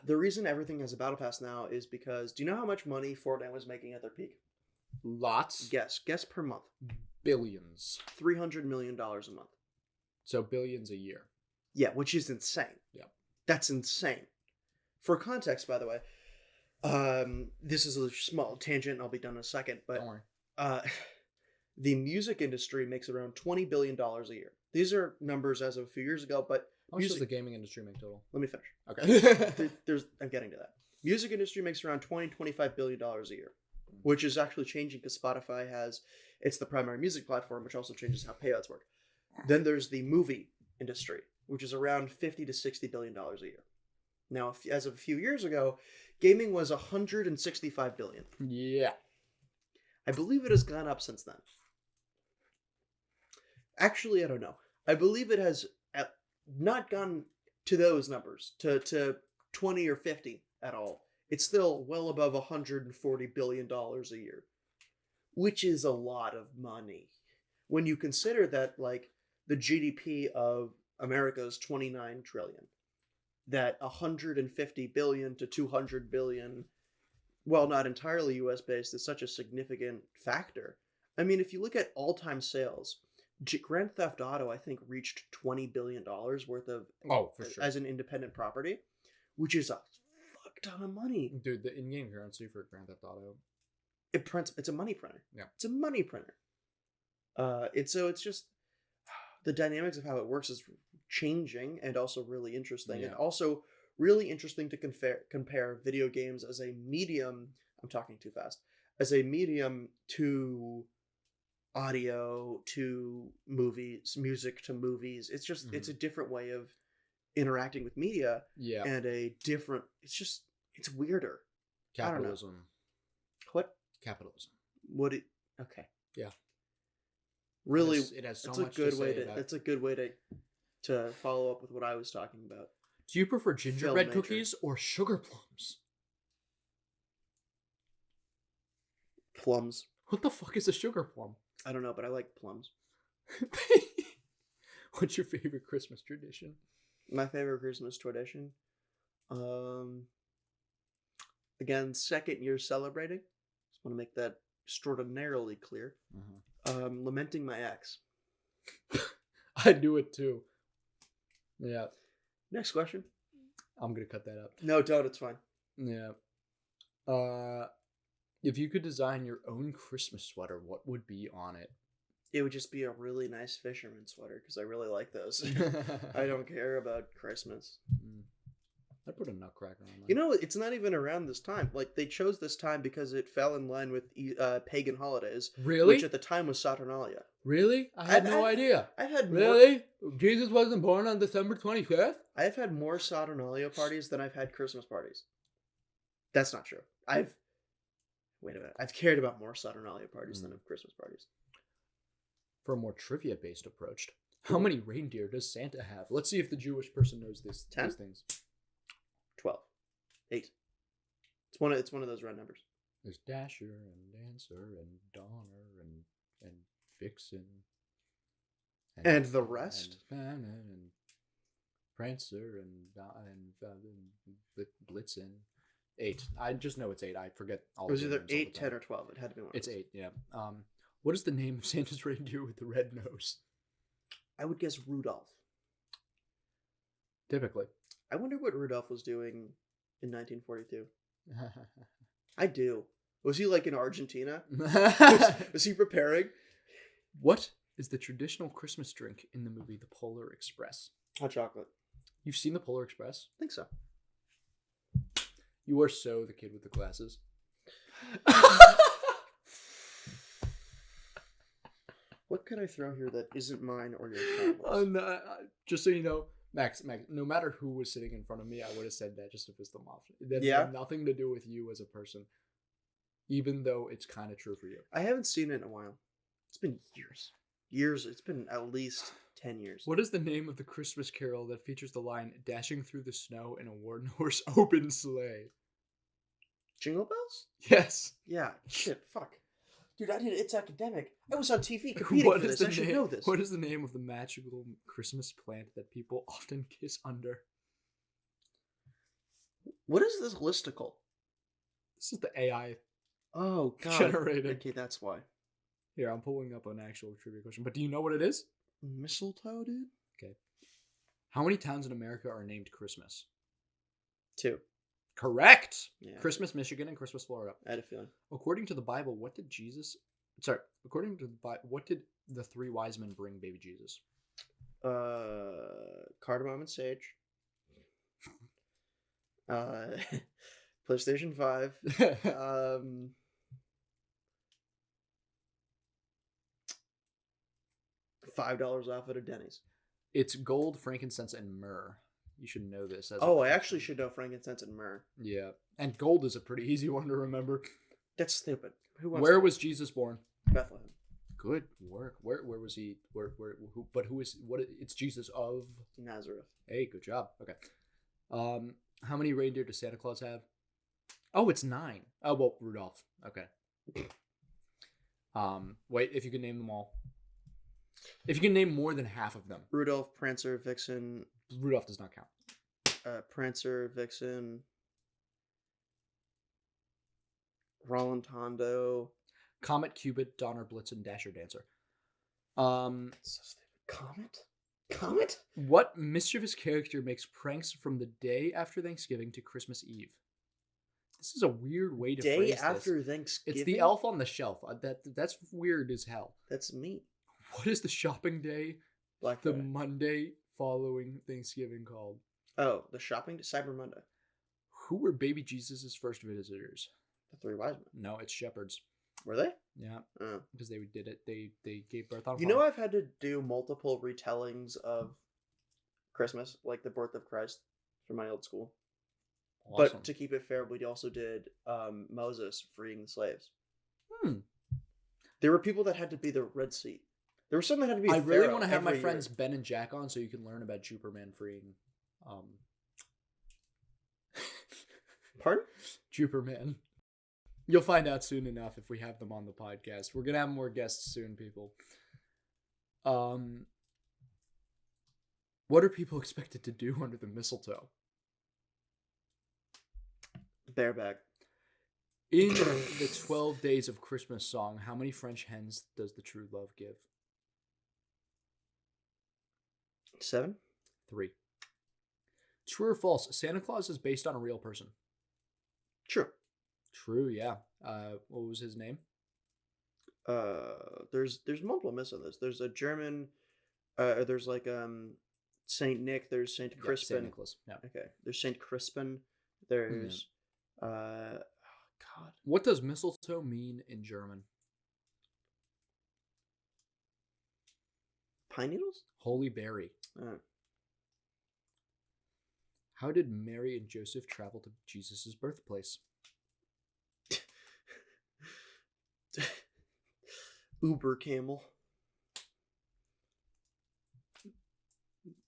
the reason everything has a battle pass now is because do you know how much money Fortnite was making at their peak? Lots. Guess per month. Billions. $300 million a month. So billions a year. Yeah, which is insane. Yeah. That's insane. For context, by the way, this is a small tangent. I'll be done in a second, but Don't worry. the music industry makes around $20 billion a year. These are numbers as of a few years ago, but How much does the gaming industry make total? let me finish. Okay. I'm getting to that. Music industry makes around $25 billion a year, which is actually changing because Spotify it's the primary music platform, which also changes how payouts work. Then there's the movie industry, which is around $50 to $60 billion a year. Now, as of a few years ago, gaming was $165 billion. Yeah. I believe it has gone up since then. Actually, I don't know. I believe it has not gone to those numbers, to 20 or 50 at all. It's still well above $140 billion a year, which is a lot of money. When you consider that, like, the GDP of America is $29 trillion, that 150 billion to 200 billion, while not entirely US based, is such a significant factor. I mean, if you look at all-time sales, Grand Theft Auto, I think, reached $20 billion worth of For sure. as an independent property, which is a fuck ton of money. Dude, the in-game currency for Grand Theft Auto. It's a money printer. Yeah. It's a money printer. And so it's just the dynamics of how it works is changing and also really interesting. Yeah. And also really interesting to compare video games as a medium. I'm talking too fast. As a medium to audio, to movies, music to movies. It's just it's a different way of interacting with media. Yeah. And it's weirder. Capitalism. What? Capitalism. Okay. Yeah. Really, It has so that's a much good to way say to. about- That's a good way to follow up with what I was talking about. Do you prefer gingerbread Filmmaker. cookies or sugar plums? Plums. What the fuck is a sugar plum? I don't know, but I like plums. What's your favorite Christmas tradition? My favorite Christmas tradition. Again, second year celebrating. Just want to make that extraordinarily clear. Lamenting my ex. I do it too. Yeah. Next question. I'm gonna cut that out. No, don't. It's fine. Yeah. If you could design your own Christmas sweater, what would be on it? It would just be a really nice fisherman sweater because I really like those. I don't care about Christmas. I put a nutcracker on that. You know, it's not even around this time. Like, they chose this time because it fell in line with pagan holidays. Really? Which at the time was Saturnalia. Really? I had no idea. I've had Really? Jesus wasn't born on December 25th? I've had more Saturnalia parties than I've had Christmas parties. That's not true. Wait a minute. I've cared about more Saturnalia parties than of Christmas parties. For a more trivia-based approach, how many reindeer does Santa have? Let's see if the Jewish person knows these things. 12. 8. It's one of those round numbers. There's Dasher and Dancer and Donner and Vixen. And the rest? And Prancer and Blitzen. 8. I just know it's 8. I forget all. It was the either names all 8, the 10, time. or 12. It had to be one. It's 8. Yeah. What is the name of Santa's reindeer with the red nose? I would guess Rudolph. Typically. I wonder what Rudolph was doing in 1942. I do. Was he like in Argentina? Was he preparing? What is the traditional Christmas drink in the movie The Polar Express? Hot chocolate. You've seen The Polar Express? I think so. You are so the kid with the glasses. What could I throw here that isn't mine or your friend's? No, just so you know, Max, no matter who was sitting in front of me, I would have said that just to piss them off. That had nothing to do with you as a person, even though it's kind of true for you. I haven't seen it in a while. It's been years. Years. It's been at least 10 years. What is the name of the Christmas carol that features the line, dashing through the snow in a one-horse open sleigh? Jingle Bells? Yes. Yeah. Shit. Fuck. Dude, it's academic. I was on TV competing for this. I should know this. What is the name of the magical Christmas plant that people often kiss under? What is this listicle? This is the AI Oh, God. generated. Okay, that's why. Here, I'm pulling up an actual trivia question. But do you know what it is? Mistletoe, dude? Okay. How many towns in America are named Christmas? 2. Correct! Yeah. Christmas, Michigan, and Christmas, Florida. I had a feeling. According to the Bible, what did the 3 wise men bring baby Jesus? Cardamom and sage. PlayStation 5. $5 off at a Denny's. It's gold, frankincense, and myrrh. You should know this. I actually should know frankincense and myrrh. Yeah. And gold is a pretty easy one to remember. That's stupid. Where was Jesus born? Bethlehem. Good work. Where was he? It's Jesus of Nazareth. Hey, good job. Okay. How many reindeer does Santa Claus have? Oh, it's 9. Oh, well, Rudolph. Okay. Wait, if you can name them all. If you can name more than half of them. Rudolph, Prancer, Vixen. Rudolph does not count. Prancer, Vixen. Roland Hondo. Comet, Cupid, Donner, Blitzen, Dasher, Dancer. So stupid. Comet? What mischievous character makes pranks from the day after Thanksgiving to Christmas Eve? This is a weird way to phrase this. Day after Thanksgiving? It's the elf on the shelf. That's weird as hell. That's me. What is the shopping day? Black the Friday. Monday following Thanksgiving called? Oh, the shopping day? Cyber Monday. Who were baby Jesus' first visitors? The 3 wise men. No, it's shepherds. Were they? Yeah. Oh. Because they did it. They gave birth on. You know, I've had to do multiple retellings of Christmas, like the birth of Christ, from my old school. Awesome. But to keep it fair, we also did Moses freeing the slaves. There were people that had to be the Red Sea. There were some that had to be. I really want to have my year. friends Ben and Jack on so you can learn about Superman freeing. Pardon? Superman. You'll find out soon enough if we have them on the podcast. We're gonna have more guests soon, people. What are people expected to do under the mistletoe? Bareback. In the 12 Days of Christmas song, how many French hens does the true love give? 7? 3. True or false? Santa Claus is based on a real person. True. True, yeah. What was his name? There's multiple myths on this. There's a German, there's like Saint Nick. There's Saint Yeah, Crispin. St. Nicholas. Yeah. Okay, there's Saint Crispin. There's God, What does mistletoe mean in German? pine needles. Holy berry. Uh, How did Mary and Joseph travel to Jesus' birthplace? Uber camel.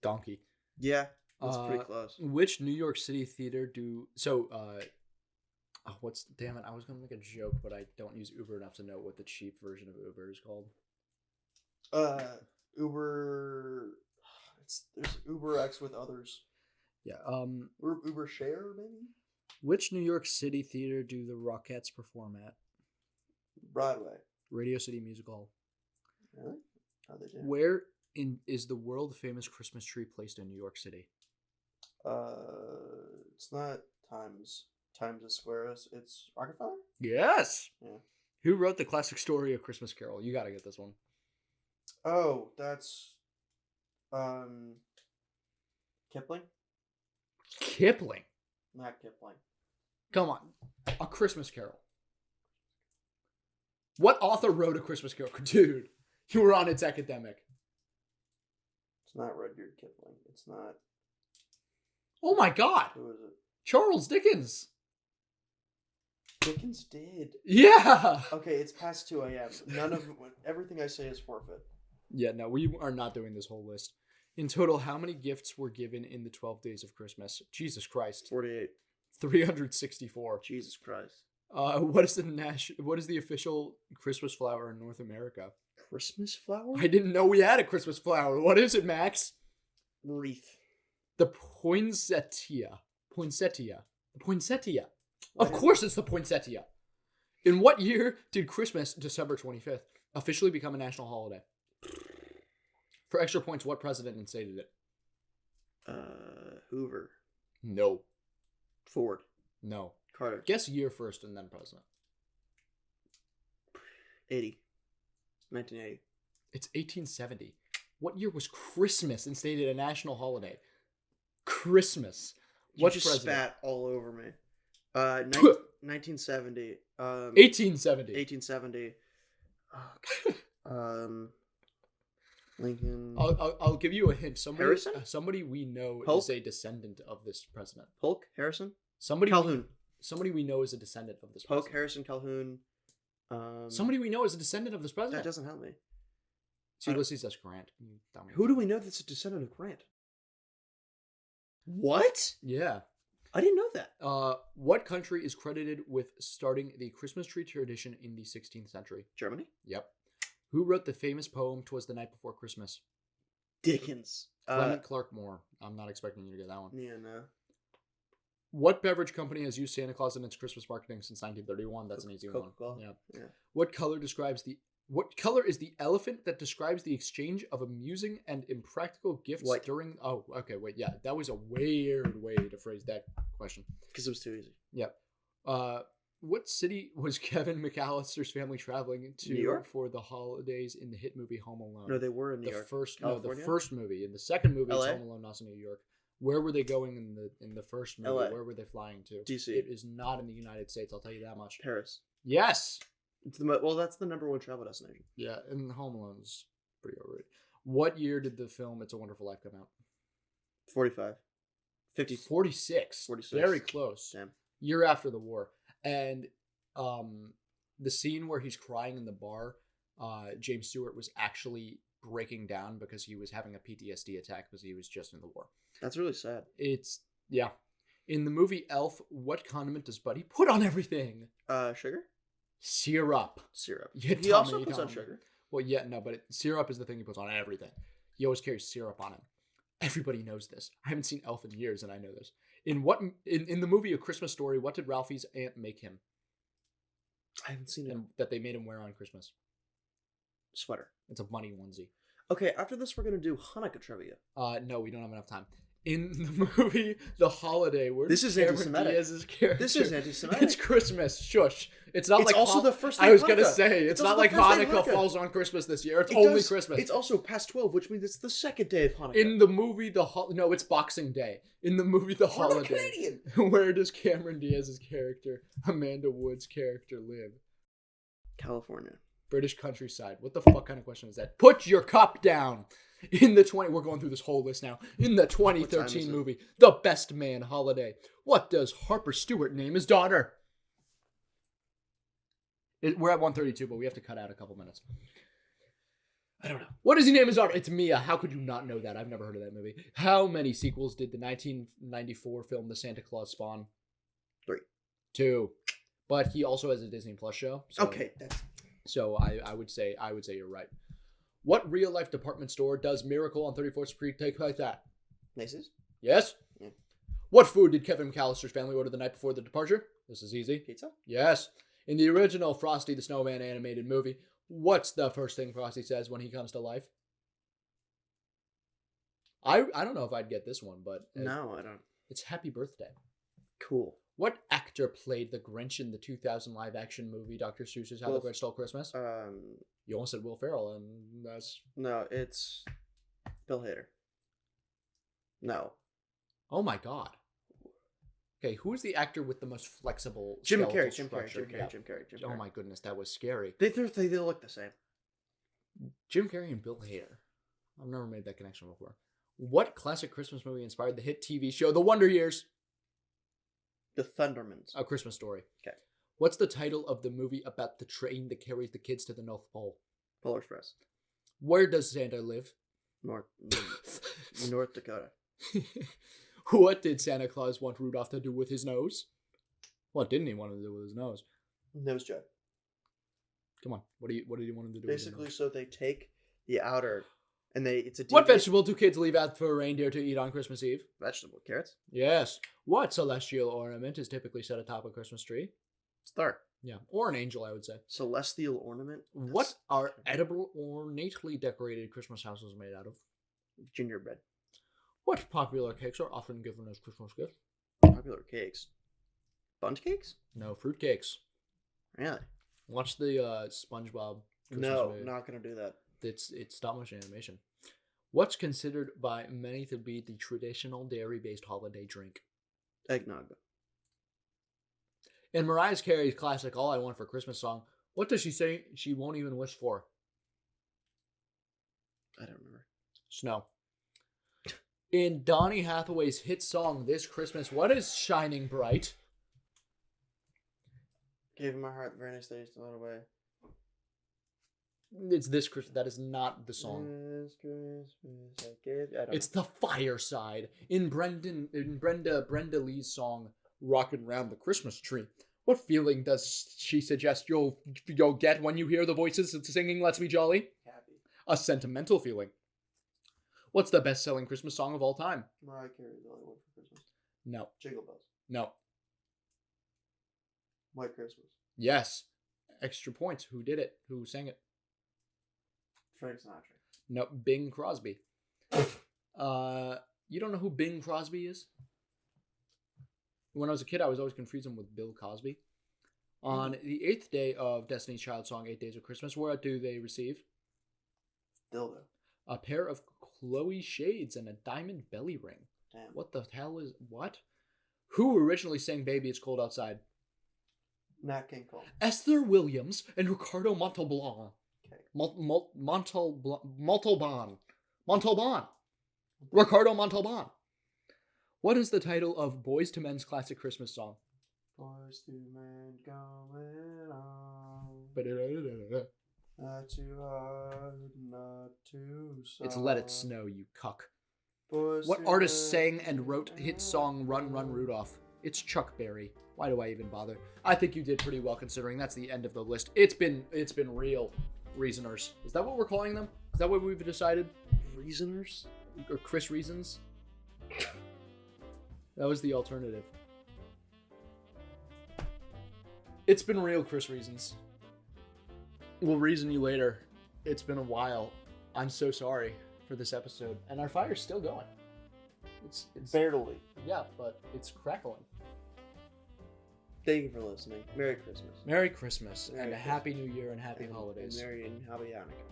Donkey. Yeah, that's pretty close. Which New York City theater damn it, I was gonna make a joke, but I don't use Uber enough to know what the cheap version of Uber is called. Uber. There's Uber X with others. Yeah. Uber Share maybe. Which New York City theater do the Rockettes perform at? Broadway. Radio City Music Hall. Really? How they do? Where is the world famous Christmas tree placed in New York City? It's not Times Square. It's Rockefeller. Yes. Yeah. Who wrote the classic story of Christmas Carol? You gotta get this one. Oh, that's Kipling. Kipling. Not Kipling. Come on, A Christmas Carol. What author wrote A Christmas Carol? Dude, you were on It's Academic. It's not Rudyard Kipling. It's not. Oh my God. Who is it? Charles Dickens. Dickens did. Yeah. Okay, it's past 2 a.m. Everything I say is forfeit. Yeah, no, we are not doing this whole list. In total, how many gifts were given in the 12 days of Christmas? Jesus Christ. 48. 364. Jesus Christ. What is the official Christmas flower in North America? Christmas flower? I didn't know we had a Christmas flower. What is it, Max? Wreath. The poinsettia. Poinsettia. The poinsettia. What Of is course it's the poinsettia. In what year did Christmas, December 25th, officially become a national holiday? For extra points, what president instated it? Hoover. No. Ford. No. Carter. Guess year first and then president. 80. 1980. It's 1870. What year was Christmas instated a national holiday? Christmas. What You just president? spat all over me. 1970. 1870. 1870. Lincoln. I'll give you a hint. Harrison? Somebody we know Polk? is a descendant of this president. Polk? Harrison? Somebody Calhoun. Somebody we know is a descendant of this Polk, president. Harrison, Calhoun. Somebody we know is a descendant of this president. That doesn't help me. It's Ulysses S. Grant. You dummy. Who do we know that's a descendant of Grant? What? Yeah. I didn't know that. What country is credited with starting the Christmas tree tradition in the 16th century? Germany? Yep. Who wrote the famous poem "'Twas the Night Before Christmas"? Dickens. Clement Clark Moore. I'm not expecting you to get that one. Yeah, no. What beverage company has used Santa Claus in its Christmas marketing since 1931? That's an easy one. Coca-Cola. Yeah. Yeah. What color is the elephant that describes the exchange of amusing and impractical gifts White. during? Oh, okay, wait, yeah, that was a weird way to phrase that question. Because it was too easy. Yep. What city was Kevin McAllister's family traveling to New York? for the holidays in the hit movie Home Alone? No, they were in New York. The California? first movie. In the second movie, it's LA? Home Alone, not in New York. Where were they going in the first movie? LA. Where were they flying to? DC. It is not in the United States. I'll tell you that much. Paris. Yes. It's well, that's the number one travel destination. Yeah, and Home Alone's pretty overrated. What year did the film It's a Wonderful Life come out? 45. 50. 46. 46. Very close. Damn. Year after the war. And the scene where he's crying in the bar, James Stewart was actually breaking down because he was having a PTSD attack because he was just in the war. That's really sad. Yeah. In the movie Elf, what condiment does Buddy put on everything? Sugar? Syrup. Syrup. Yeah, He also puts on Tommy. sugar. Well, yeah, no, but syrup is the thing he puts on everything. He always carries syrup on him. Everybody knows this. I haven't seen Elf in years, and I know this. In the movie A Christmas Story, what did Ralphie's aunt make him? I haven't seen it. And that they made him wear on Christmas? Sweater. It's a bunny onesie. Okay, after this, we're going to do Hanukkah trivia. No, we don't have enough time. In the movie The Holiday, where This is Cameron anti-Semitic. Diaz's character. This is anti-Semitic. It's Christmas. Shush. It's not It's like also the first day I was of gonna Hanukkah. say it's also not the like first day of Hanukkah Hanukkah. falls on Christmas this year. It's It only does. Christmas. It's also past 12, which means it's the second day of Hanukkah. In the movie no, it's Boxing Day. In the movie The We're not Holiday, Canadian. where does Cameron Diaz's character, Amanda Wood's character, live? California. British countryside. What the fuck kind of question is that? Put your cup down. We're going through this whole list now. In the 2013 movie, The Best Man Holiday, what does Harper Stewart name his daughter? We're at 132, but we have to cut out a couple minutes. I don't know. What does he name his daughter? It's Mia. How could you not know that? I've never heard of that movie. How many sequels did the 1994 film The Santa Claus spawn? 3. 2. But he also has a Disney Plus show. So, Okay, So I would say you're right. What real life department store does Miracle on 34th Street take place at? Macy's. Yes. Yeah. What food did Kevin McAllister's family order the night before the departure? This is easy. Pizza. Yes. In the original Frosty the Snowman animated movie, what's the first thing Frosty says when he comes to life? I don't know if I'd get this one, but No, I don't. it's Happy Birthday. Cool. What actor played the Grinch in the 2000 live-action movie Dr. Seuss's How the Grinch Stole Christmas? You almost said Will Ferrell, and that's... No, it's Bill Hader. No. Oh my god. Okay, who is the actor with the most flexible Jim skeletal Carrey. Jim structure? Carrey. Oh my goodness, that was scary. They look the same. Jim Carrey and Bill Hader. I've never made that connection before. What classic Christmas movie inspired the hit TV show The Wonder Years? The Thundermans. A Christmas Story. Okay. What's the title of the movie about the train that carries the kids to the North Pole? Polar Express. Where does Santa live? North Dakota. What did Santa Claus want Rudolph to do with his nose? What didn't he want to do with his nose? Nose job. Come on. What did he want him to do Basically, with his so they take the outer, and it's a nose? What vegetable do kids leave out for a reindeer to eat on Christmas Eve? vegetable? Carrots. Yes. What celestial ornament is typically set atop a Christmas tree? Star. Yeah. Or an angel, I would say. Celestial ornament. What are edible, ornately decorated Christmas houses made out of? Gingerbread. What popular cakes are often given as Christmas gifts? Popular cakes. Bundt cakes? No, fruit cakes. Really? Watch the SpongeBob Christmas No, movie. not gonna do that. It's stop motion animation. What's considered by many to be the traditional dairy-based holiday drink? Eggnog. In Mariah Carey's classic "All I Want for Christmas" song, what does she say she won't even wish for? I don't remember. Snow. In Donny Hathaway's hit song "This Christmas," what is shining bright? Gave him my heart the very next day, still away. It's this Christmas. That is not the song. This Christmas I gave. I don't It's the fireside. In Brenda Lee's song "Rockin' Round the Christmas Tree," what feeling does she suggest you'll get when you hear the voices singing "Let's Be Jolly"? Happy. A sentimental feeling. What's the best-selling Christmas song of all time? Mariah Carey's All I Want for Christmas. No. Jingle Bells. No. White Christmas. Yes. Extra points. Who did it? Who sang it? Frank Sinatra. No. Bing Crosby. You don't know who Bing Crosby is? When I was a kid, I was always confusing him with Bill Cosby. On the 8th day of Destiny's Child song, 8 Days of Christmas, what do they receive? Dildo. A pair of Chloe shades and a diamond belly ring. Damn. What the hell is... What? Who originally sang Baby It's Cold Outside? Nat King Cole. Esther Williams and Ricardo Montalban. Okay. Montalban. Ricardo Montalban. What is the title of Boyz II Men's classic Christmas song? Boys to men going on. Not too hard, not too soft. It's Let It Snow, you cuck. Boys What to artist men sang and wrote hit song Run Run Rudolph? It's Chuck Berry. Why do I even bother? I think you did pretty well considering that's the end of the list. It's been real reasoners. Is that what we're calling them? Is that what we've decided? Reasoners? Or Chris Reasons? That was the alternative. It's been real, Chris Reasons. We'll reason you later. It's been a while. I'm so sorry for this episode. And our fire's still going. It's Barely. yeah, but it's crackling. Thank you for listening. Merry Christmas. Merry Christmas Merry and a Christmas. Happy New Year and Happy And Holidays. Merry and Happy Hanukkah.